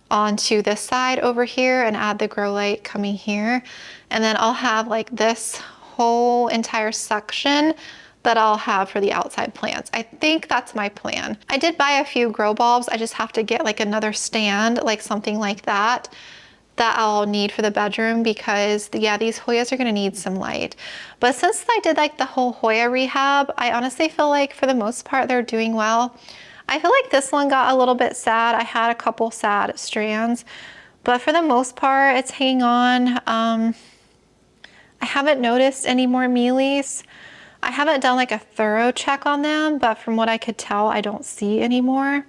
onto this side over here and add the grow light coming here. And then I'll have like this whole entire section that I'll have for the outside plants. I think that's my plan. I did buy a few grow bulbs. I just have to get like another stand, like something like that, that I'll need for the bedroom because yeah, these Hoyas are gonna need some light. But since I did like the whole Hoya rehab, I honestly feel like for the most part, they're doing well. I feel like this one got a little bit sad. I had a couple sad strands, but for the most part, it's hanging on. I haven't noticed any more mealies. I haven't done like a thorough check on them, but from what I could tell, I don't see any more.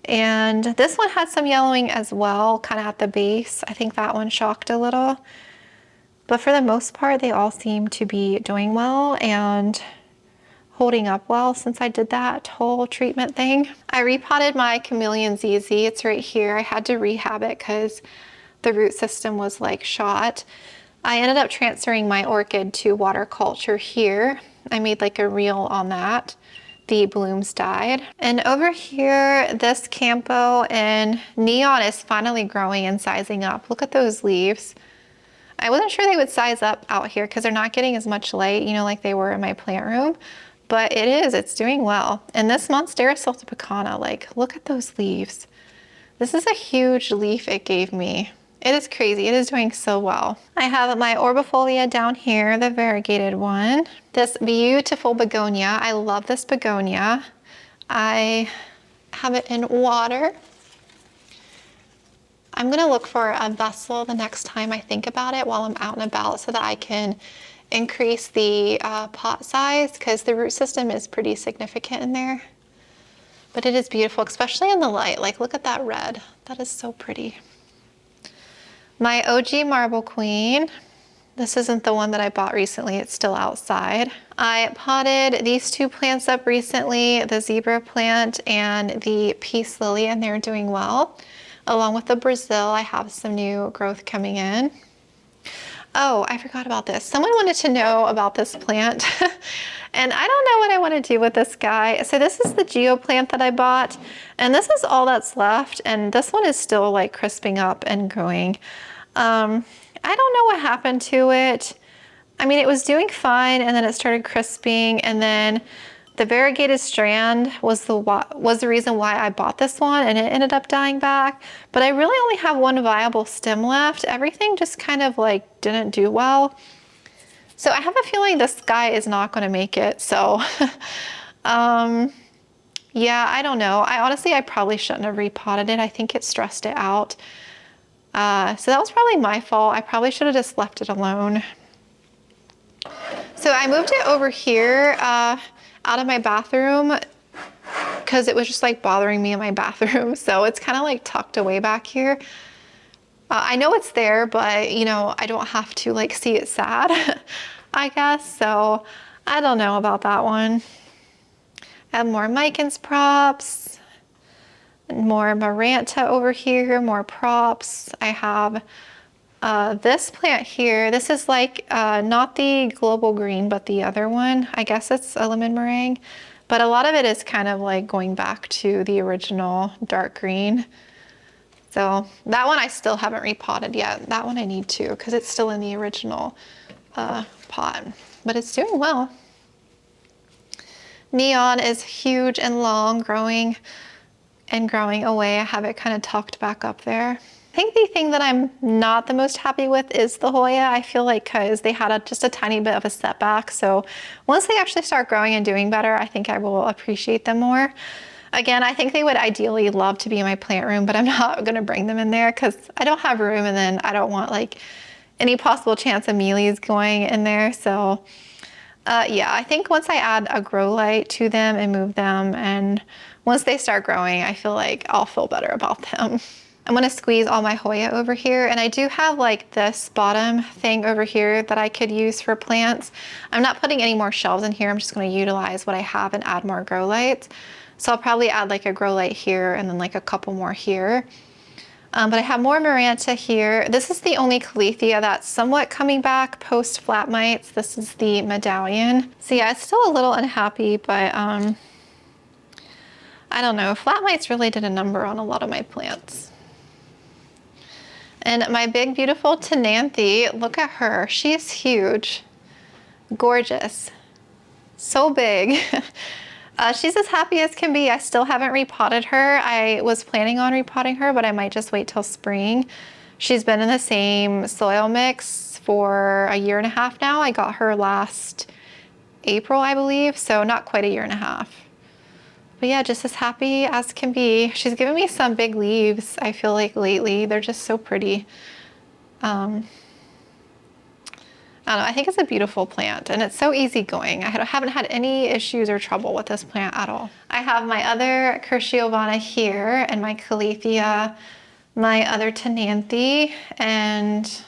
And this one had some yellowing as well, kind of at the base. I think that one shocked a little. But for the most part, they all seem to be doing well and holding up well since I did that whole treatment thing. I repotted my Chameleon ZZ. It's right here. I had to rehab it because the root system was like shot. I ended up transferring my orchid to water culture here. I made like a reel on that. The blooms died. And over here, this Campo and Neon is finally growing and sizing up. Look at those leaves. I wasn't sure they would size up out here because they're not getting as much light, you know, like they were in my plant room. But it's doing well. And this Monsteras sultipicana, like, look at those leaves. This is a huge leaf it gave me. It is crazy. It is doing so well. I have my Orbifolia down here, the variegated one. This beautiful begonia. I love this begonia. I have it in water. I'm gonna look for a vessel the next time I think about it while I'm out and about so that I can increase the pot size because the root system is pretty significant in there. But it is beautiful, especially in the light. Like, look at that red. That is so pretty. My OG Marble Queen. This isn't the one that I bought recently. It's still outside. I potted these two plants up recently, the zebra plant and the peace lily, and they're doing well. Along with the Brazil, I have some new growth coming in. Oh, I forgot about this. Someone wanted to know about this plant. And I don't know what I want to do with this guy. So this is the geo plant that I bought, and this is all that's left. And this one is still like crisping up and growing. I don't know what happened to it. I mean, it was doing fine, and then it started crisping, and then the variegated strand was the reason why I bought this one, and it ended up dying back. But I really only have one viable stem left. Everything just kind of like didn't do well. So I have a feeling this guy is not going to make it. So yeah, I don't know. I probably shouldn't have repotted it. I think it stressed it out. So that was probably my fault. I probably should have just left it alone. So I moved it over here out of my bathroom because it was just like bothering me in my bathroom. So it's kind of like tucked away back here. I know it's there, but you know, I don't have to like see it sad, I guess. So I don't know about that one. I have more Micans props, and more Maranta over here, more props. I have this plant here. This is like not the global green, but the other one. I guess it's a lemon meringue, but a lot of it is kind of like going back to the original dark green. So that one I still haven't repotted yet. That one I need to, because it's still in the original pot, but it's doing well. Neon is huge and long, growing and growing away. I have it kind of tucked back up there. I think the thing that I'm not the most happy with is the Hoya. I feel like because they had just a tiny bit of a setback. So once they actually start growing and doing better, I think I will appreciate them more. Again, I think they would ideally love to be in my plant room, but I'm not going to bring them in there because I don't have room, and then I don't want like any possible chance of mealies going in there. So yeah, I think once I add a grow light to them and move them, and once they start growing, I feel like I'll feel better about them. I'm going to squeeze all my Hoya over here, and I do have like this bottom thing over here that I could use for plants. I'm not putting any more shelves in here. I'm just going to utilize what I have and add more grow lights. So I'll probably add like a grow light here and then like a couple more here. But I have more Maranta here. This is the only Calathea that's somewhat coming back post flat mites. This is the Medallion. So yeah, it's still a little unhappy, but I don't know. Flat mites really did a number on a lot of my plants. And my big, beautiful Tenanthe, look at her. She's huge, gorgeous, so big. She's as happy as can be. I still haven't repotted her. I was planning on repotting her, but I might just wait till spring. She's been in the same soil mix for a year and a half now. I got her last April, I believe, so not quite a year and a half. But yeah, just as happy as can be. She's given me some big leaves, I feel like lately. They're just so pretty. I don't know, I think it's a beautiful plant, and it's so easygoing. I haven't had any issues or trouble with this plant at all. I have my other Cruciovana here, and my Calathea, my other Tenanthe, and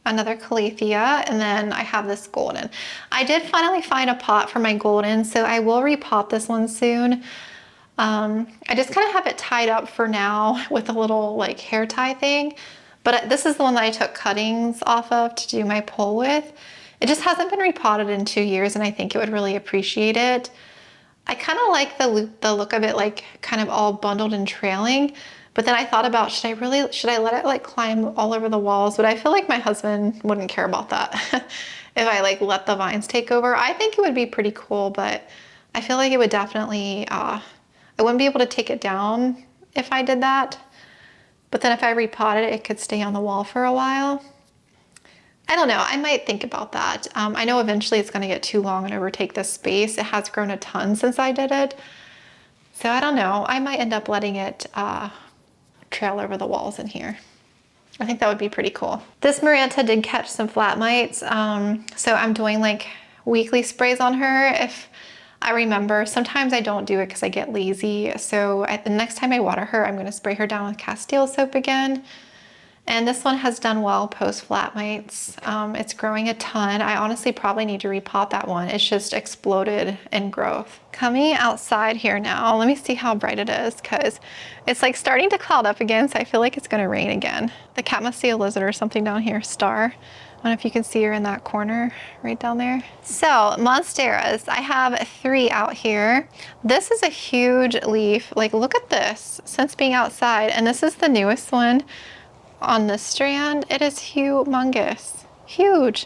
another Calathea, and then I have this golden. I did finally find a pot for my golden, so I will repot this one soon. I just kind of have it tied up for now with a little like hair tie thing, but this is the one that I took cuttings off of to do my pole with. It just hasn't been repotted in 2 years, and I think it would really appreciate it. I kind of like the look of it, like kind of all bundled and trailing. But then I thought about, should I let it like climb all over the walls? But I feel like my husband wouldn't care about that if I like let the vines take over. I think it would be pretty cool, but I feel like it would definitely, I wouldn't be able to take it down if I did that. But then if I repotted it, it could stay on the wall for a while. I don't know, I might think about that. I know eventually it's gonna get too long and overtake this space. It has grown a ton since I did it. So I don't know, I might end up letting it trail over the walls in here. I think that would be pretty cool. This Maranta did catch some flat mites, so I'm doing like weekly sprays on her if I remember. Sometimes I don't do it because I get lazy, so the next time I water her, I'm going to spray her down with Castile soap again. And this one has done well post flat mites. It's growing a ton. I honestly probably need to repot that one. It's just exploded in growth. Coming outside here now, let me see how bright it is, because it's like starting to cloud up again, so I feel like it's gonna rain again. The cat must see a lizard or something down here, Star. don't know if you can see her in that corner right down there. So Monsteras, I have 3 out here. This is a huge leaf. Like, look at this since being outside. And this is the newest one on this strand. It is humongous, huge.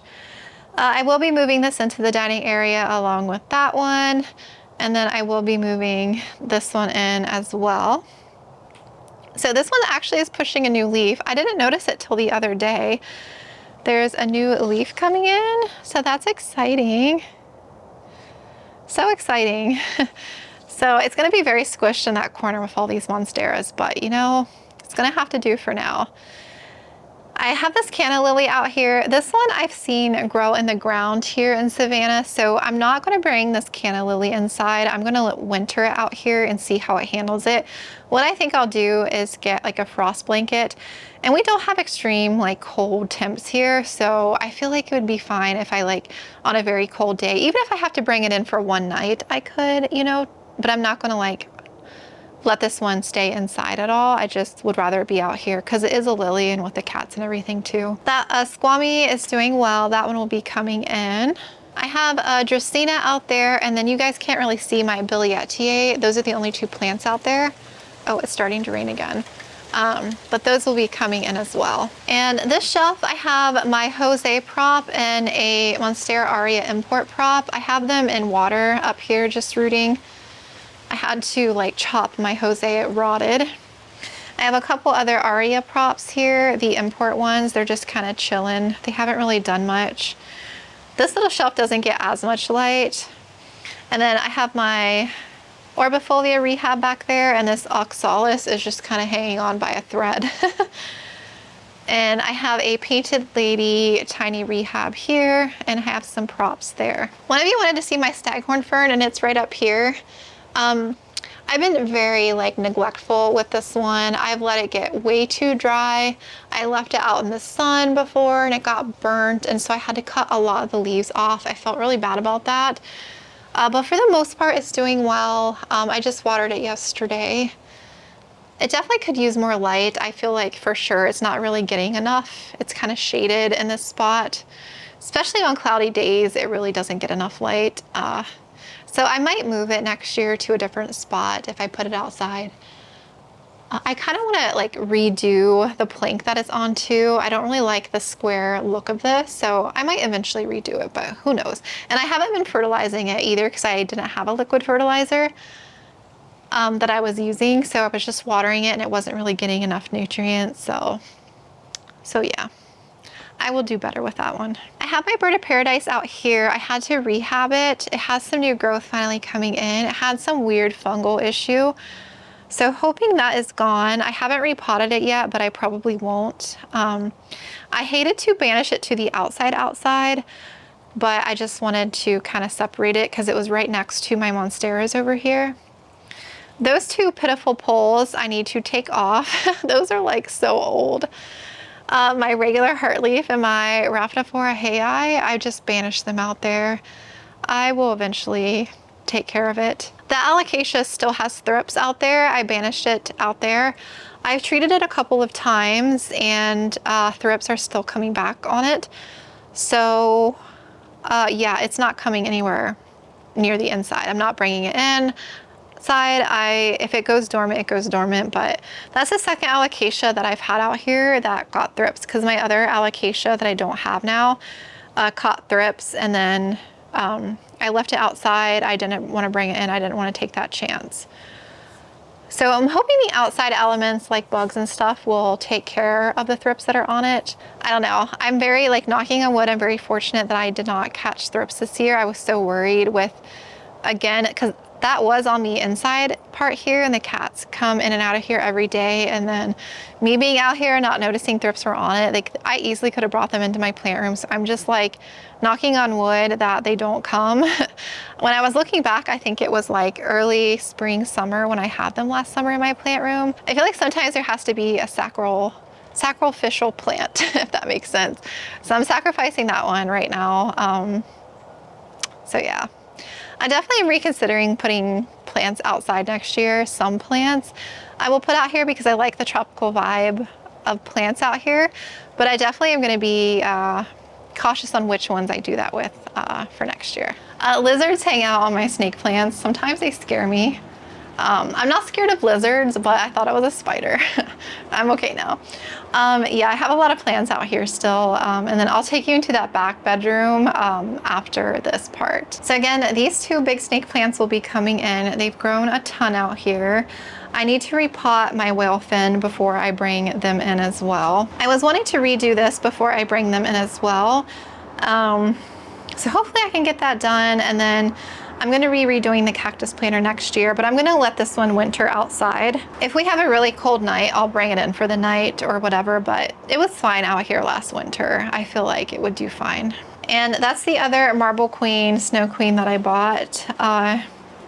I will be moving this into the dining area along with that one. And then I will be moving this one in as well. So this one actually is pushing a new leaf. I didn't notice it till the other day. There's a new leaf coming in, so that's exciting. So exciting. So it's gonna be very squished in that corner with all these Monsteras, but you know, it's gonna have to do for now. I have this canna lily out here. This one I've seen grow in the ground here in Savannah, so I'm not gonna bring this canna lily inside. I'm gonna winter it out here and see how it handles it. What I think I'll do is get like a frost blanket, and we don't have extreme like cold temps here, so I feel like it would be fine if I like on a very cold day, even if I have to bring it in for one night, I could, you know, but I'm not gonna like let this one stay inside at all. I just would rather it be out here because it is a lily and with the cats and everything too. That squammy is doing well. That one will be coming in. I have a Dracaena out there, and then you guys can't really see my Billietier. Those are the only 2 plants out there. Oh, it's starting to rain again. But those will be coming in as well. And this shelf, I have my Jose prop and a Monstera Aria import prop. I have them in water up here just rooting. I had to like chop my Jose, it rotted. I have a couple other Aria props here, the import ones. They're just kind of chilling. They haven't really done much. This little shelf doesn't get as much light. And then I have my Orbifolia rehab back there, and this Oxalis is just kind of hanging on by a thread. And I have a Painted Lady tiny rehab here, and I have some props there. One of you wanted to see my staghorn fern, and it's right up here. I've been very like neglectful with this one. I've let it get way too dry. I left it out in the sun before and it got burnt, and so I had to cut a lot of the leaves off. I felt really bad about that. But for the most part, it's doing well. I just watered it yesterday. It definitely could use more light. I feel like for sure it's not really getting enough. It's kind of shaded in this spot. Especially on cloudy days, it really doesn't get enough light. So I might move it next year to a different spot if I put it outside. I kind of want to like redo the plank that it's on too. I don't really like the square look of this, so I might eventually redo it, but who knows. And I haven't been fertilizing it either because I didn't have a liquid fertilizer that I was using, so I was just watering it and it wasn't really getting enough nutrients. So yeah. I will do better with that one. I have my Bird of Paradise out here. I had to rehab it. It has some new growth finally coming in. It had some weird fungal issue. So hoping that is gone. I haven't repotted it yet, but I probably won't. I hated to banish it to the outside, but I just wanted to kind of separate it because it was right next to my Monsteras over here. Those 2 pitiful poles I need to take off. Those are like so old. My regular heartleaf and my Rhaphidophora hayi, I just banished them out there. I will eventually take care of it. The alocasia still has thrips out there. I banished it out there. I've treated it a couple of times, and thrips are still coming back on it. So yeah, it's not coming anywhere near the inside. I'm not bringing it in. If it goes dormant, it goes dormant, but that's the second alocasia that I've had out here that got thrips, because my other alocasia that I don't have now caught thrips, and then I left it outside. I didn't want to bring it in. I didn't want to take that chance. So I'm hoping the outside elements like bugs and stuff will take care of the thrips that are on it. I don't know. I'm very like knocking on wood. I'm very fortunate that I did not catch thrips this year. I was so worried with, again, because that was on the inside part here, and the cats come in and out of here every day, and then me being out here and not noticing thrips were on it, like I easily could have brought them into my plant room. So I'm just like knocking on wood that they don't come. When I was looking back, I think it was like early spring, summer when I had them last summer in my plant room. I feel like sometimes there has to be a sacrificial plant, if that makes sense. So I'm sacrificing that one right now. So yeah. I definitely am reconsidering putting plants outside next year. Some plants I will put out here because I like the tropical vibe of plants out here, but I definitely am going to be cautious on which ones I do that with for next year. Lizards hang out on my snake plants. Sometimes they scare me. I'm not scared of lizards, but I thought it was a spider. I'm okay now. Yeah, I have a lot of plants out here still. And then I'll take you into that back bedroom after this part. So again, these two big snake plants will be coming in. They've grown a ton out here. I need to repot my whale fin before I bring them in as well. I was wanting to redo this before I bring them in as well. So hopefully I can get that done, and then I'm gonna be redoing the cactus planter next year, but I'm gonna let this one winter outside. If we have a really cold night, I'll bring it in for the night or whatever, but it was fine out here last winter. I feel like it would do fine. And that's the other marble queen, snow queen that I bought.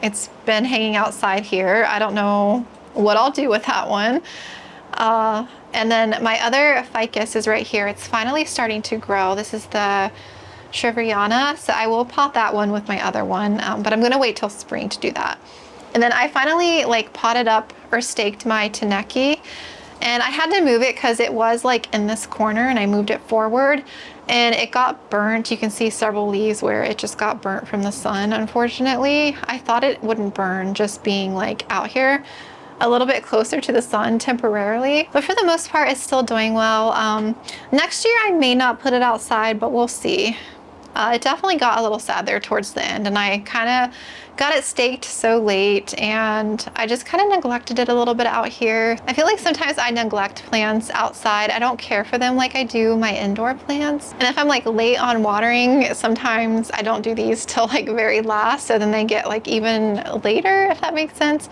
It's been hanging outside here. I don't know what I'll do with that one. And then my other ficus is right here. It's finally starting to grow. This is the Shriveriana, so I will pot that one with my other one, but I'm gonna wait till spring to do that. And then I finally like potted up or staked my Thiccly, and I had to move it because it was like in this corner, and I moved it forward and it got burnt. You can see several leaves where it just got burnt from the sun, unfortunately. I thought it wouldn't burn just being like out here a little bit closer to the sun temporarily, but for the most part it's still doing well. Next year I may not put it outside, but we'll see. It definitely got a little sad there towards the end, and I kind of got it staked so late, and I just kind of neglected it a little bit out here. I feel like sometimes I neglect plants outside. I don't care for them like I do my indoor plants. And if I'm like late on watering, sometimes I don't do these till like very last, so then they get like even later, if that makes sense.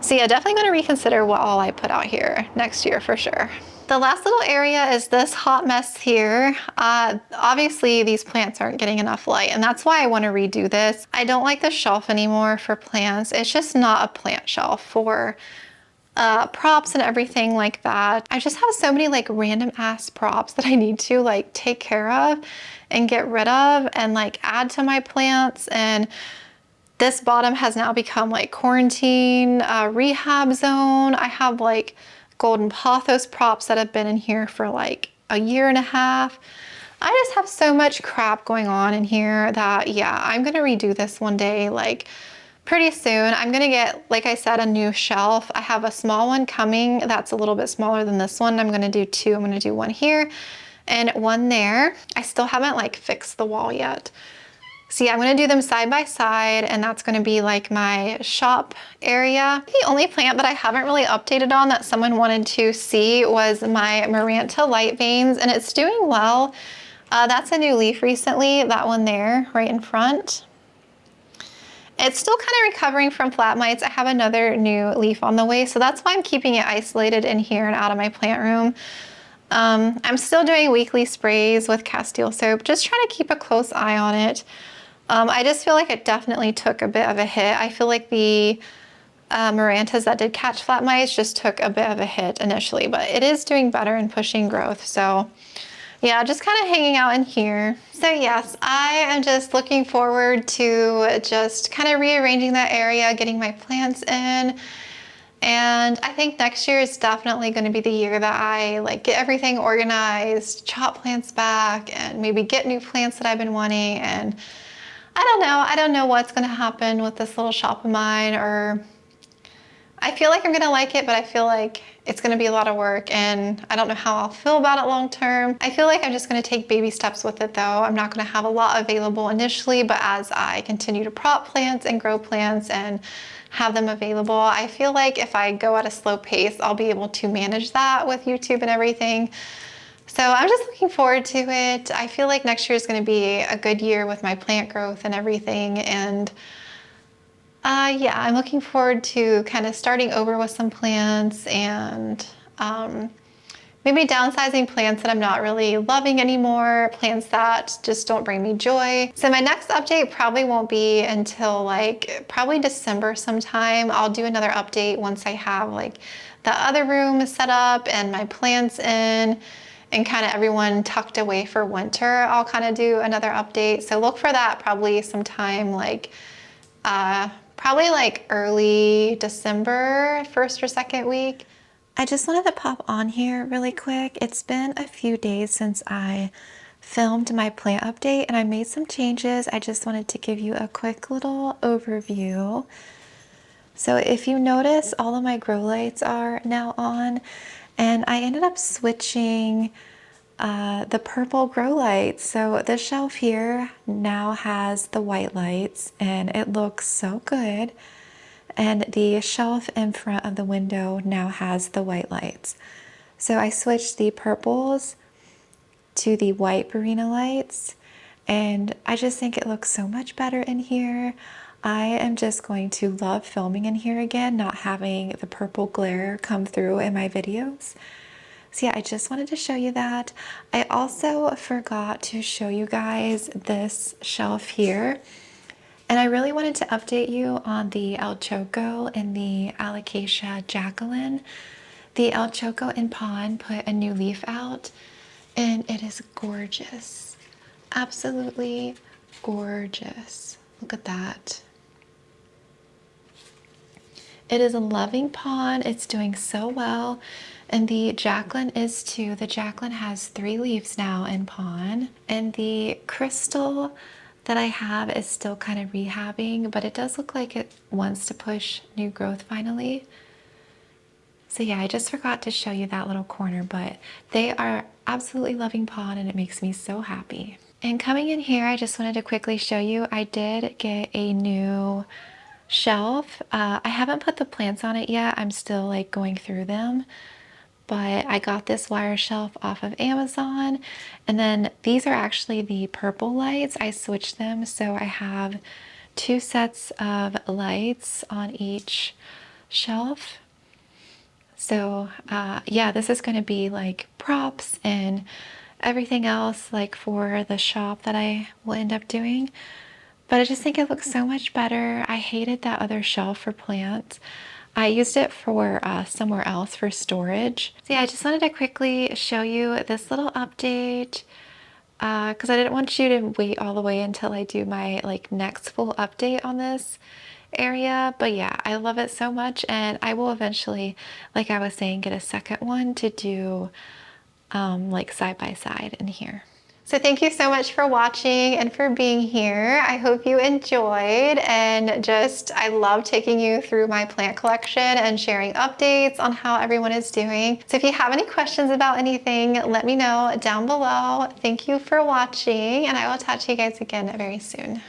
So yeah, definitely going to reconsider what all I put out here next year for sure. The last little area is this hot mess here. Obviously these plants aren't getting enough light, and that's why I want to redo this. I don't like the shelf anymore for plants. It's just not a plant shelf for props and everything like that. I just have so many like random ass props that I need to like take care of and get rid of and like add to my plants. And this bottom has now become like quarantine, rehab zone. I have like golden pothos props that have been in here for like a year and a half. I just have so much crap going on in here that yeah, I'm gonna redo this one day, like pretty soon. I'm gonna get, like I said, a new shelf. I have a small one coming that's a little bit smaller than this one. I'm gonna do two. I'm gonna do one here and one there. I still haven't like fixed the wall yet. So yeah, I'm gonna do them side by side, and that's gonna be like my shop area. The only plant that I haven't really updated on that someone wanted to see was my Maranta light veins, and it's doing well. That's a new leaf recently, that one there, right in front. It's still kind of recovering from flat mites. I have another new leaf on the way, so that's why I'm keeping it isolated in here and out of my plant room. I'm still doing weekly sprays with Castile soap, just trying to keep a close eye on it. I just feel like it definitely took a bit of a hit. I feel like the Marantas that did catch flat mites just took a bit of a hit initially, but it is doing better and pushing growth. So yeah, just kind of hanging out in here. So yes, I am just looking forward to just kind of rearranging that area, getting my plants in. And I think next year is definitely going to be the year that I like get everything organized, chop plants back, and maybe get new plants that I've been wanting. And I don't know what's going to happen with this little shop of mine, or I feel like I'm going to like it, but I feel like it's going to be a lot of work, and I don't know how I'll feel about it long term. I feel like I'm just going to take baby steps with it though. I'm not going to have a lot available initially, but as I continue to prop plants and grow plants and have them available, I feel like if I go at a slow pace, I'll be able to manage that with YouTube and everything. So I'm just looking forward to it. I feel like next year is going to be a good year with my plant growth and everything. And yeah, I'm looking forward to kind of starting over with some plants and maybe downsizing plants that I'm not really loving anymore, plants that just don't bring me joy. So my next update probably won't be until like probably December sometime. I'll do another update once I have like the other room set up and my plants in and kind of everyone tucked away for winter. I'll kind of do another update. So look for that probably sometime like probably like early December, first or second week. I just wanted to pop on here really quick. It's been a few days since I filmed my plant update and I made some changes. I just wanted to give you a quick little overview. So if you notice, all of my grow lights are now on, and I ended up switching the purple grow lights. So this shelf here now has the white lights and it looks so good. And the shelf in front of the window now has the white lights. So I switched the purples to the white Purina lights, and I just think it looks so much better in here. I am just going to love filming in here again, not having the purple glare come through in my videos. So yeah, I just wanted to show you that. I also forgot to show you guys this shelf here. And I really wanted to update you on the El Choco and the Alocasia Jacqueline. The El Choco in Pond put a new leaf out, and it is gorgeous. Absolutely gorgeous. Look at that. It is a loving pond. It's doing so well. And the Jacqueline is too. The Jacqueline has 3 leaves now in pond. And the crystal that I have is still kind of rehabbing, but it does look like it wants to push new growth finally. So yeah, I just forgot to show you that little corner, but they are absolutely loving pond and it makes me so happy. And coming in here, I just wanted to quickly show you, I did get a new shelf. I haven't put the plants on it yet. I'm still like going through them, but I got this wire shelf off of Amazon. And then these are actually the purple lights. I switched them, so I have 2 sets of lights on each shelf. So yeah, this is going to be like props and everything else like for the shop that I will end up doing. But I just think it looks so much better. I hated that other shelf for plants. I used it for somewhere else for storage. So yeah, I just wanted to quickly show you this little update because I didn't want you to wait all the way until I do my like next full update on this area. But yeah, I love it so much, and I will eventually, like I was saying, get a second one to do like side by side in here. So thank you so much for watching and for being here. I hope you enjoyed, and I love taking you through my plant collection and sharing updates on how everyone is doing. So if you have any questions about anything, let me know down below. Thank you for watching, and I will talk to you guys again very soon.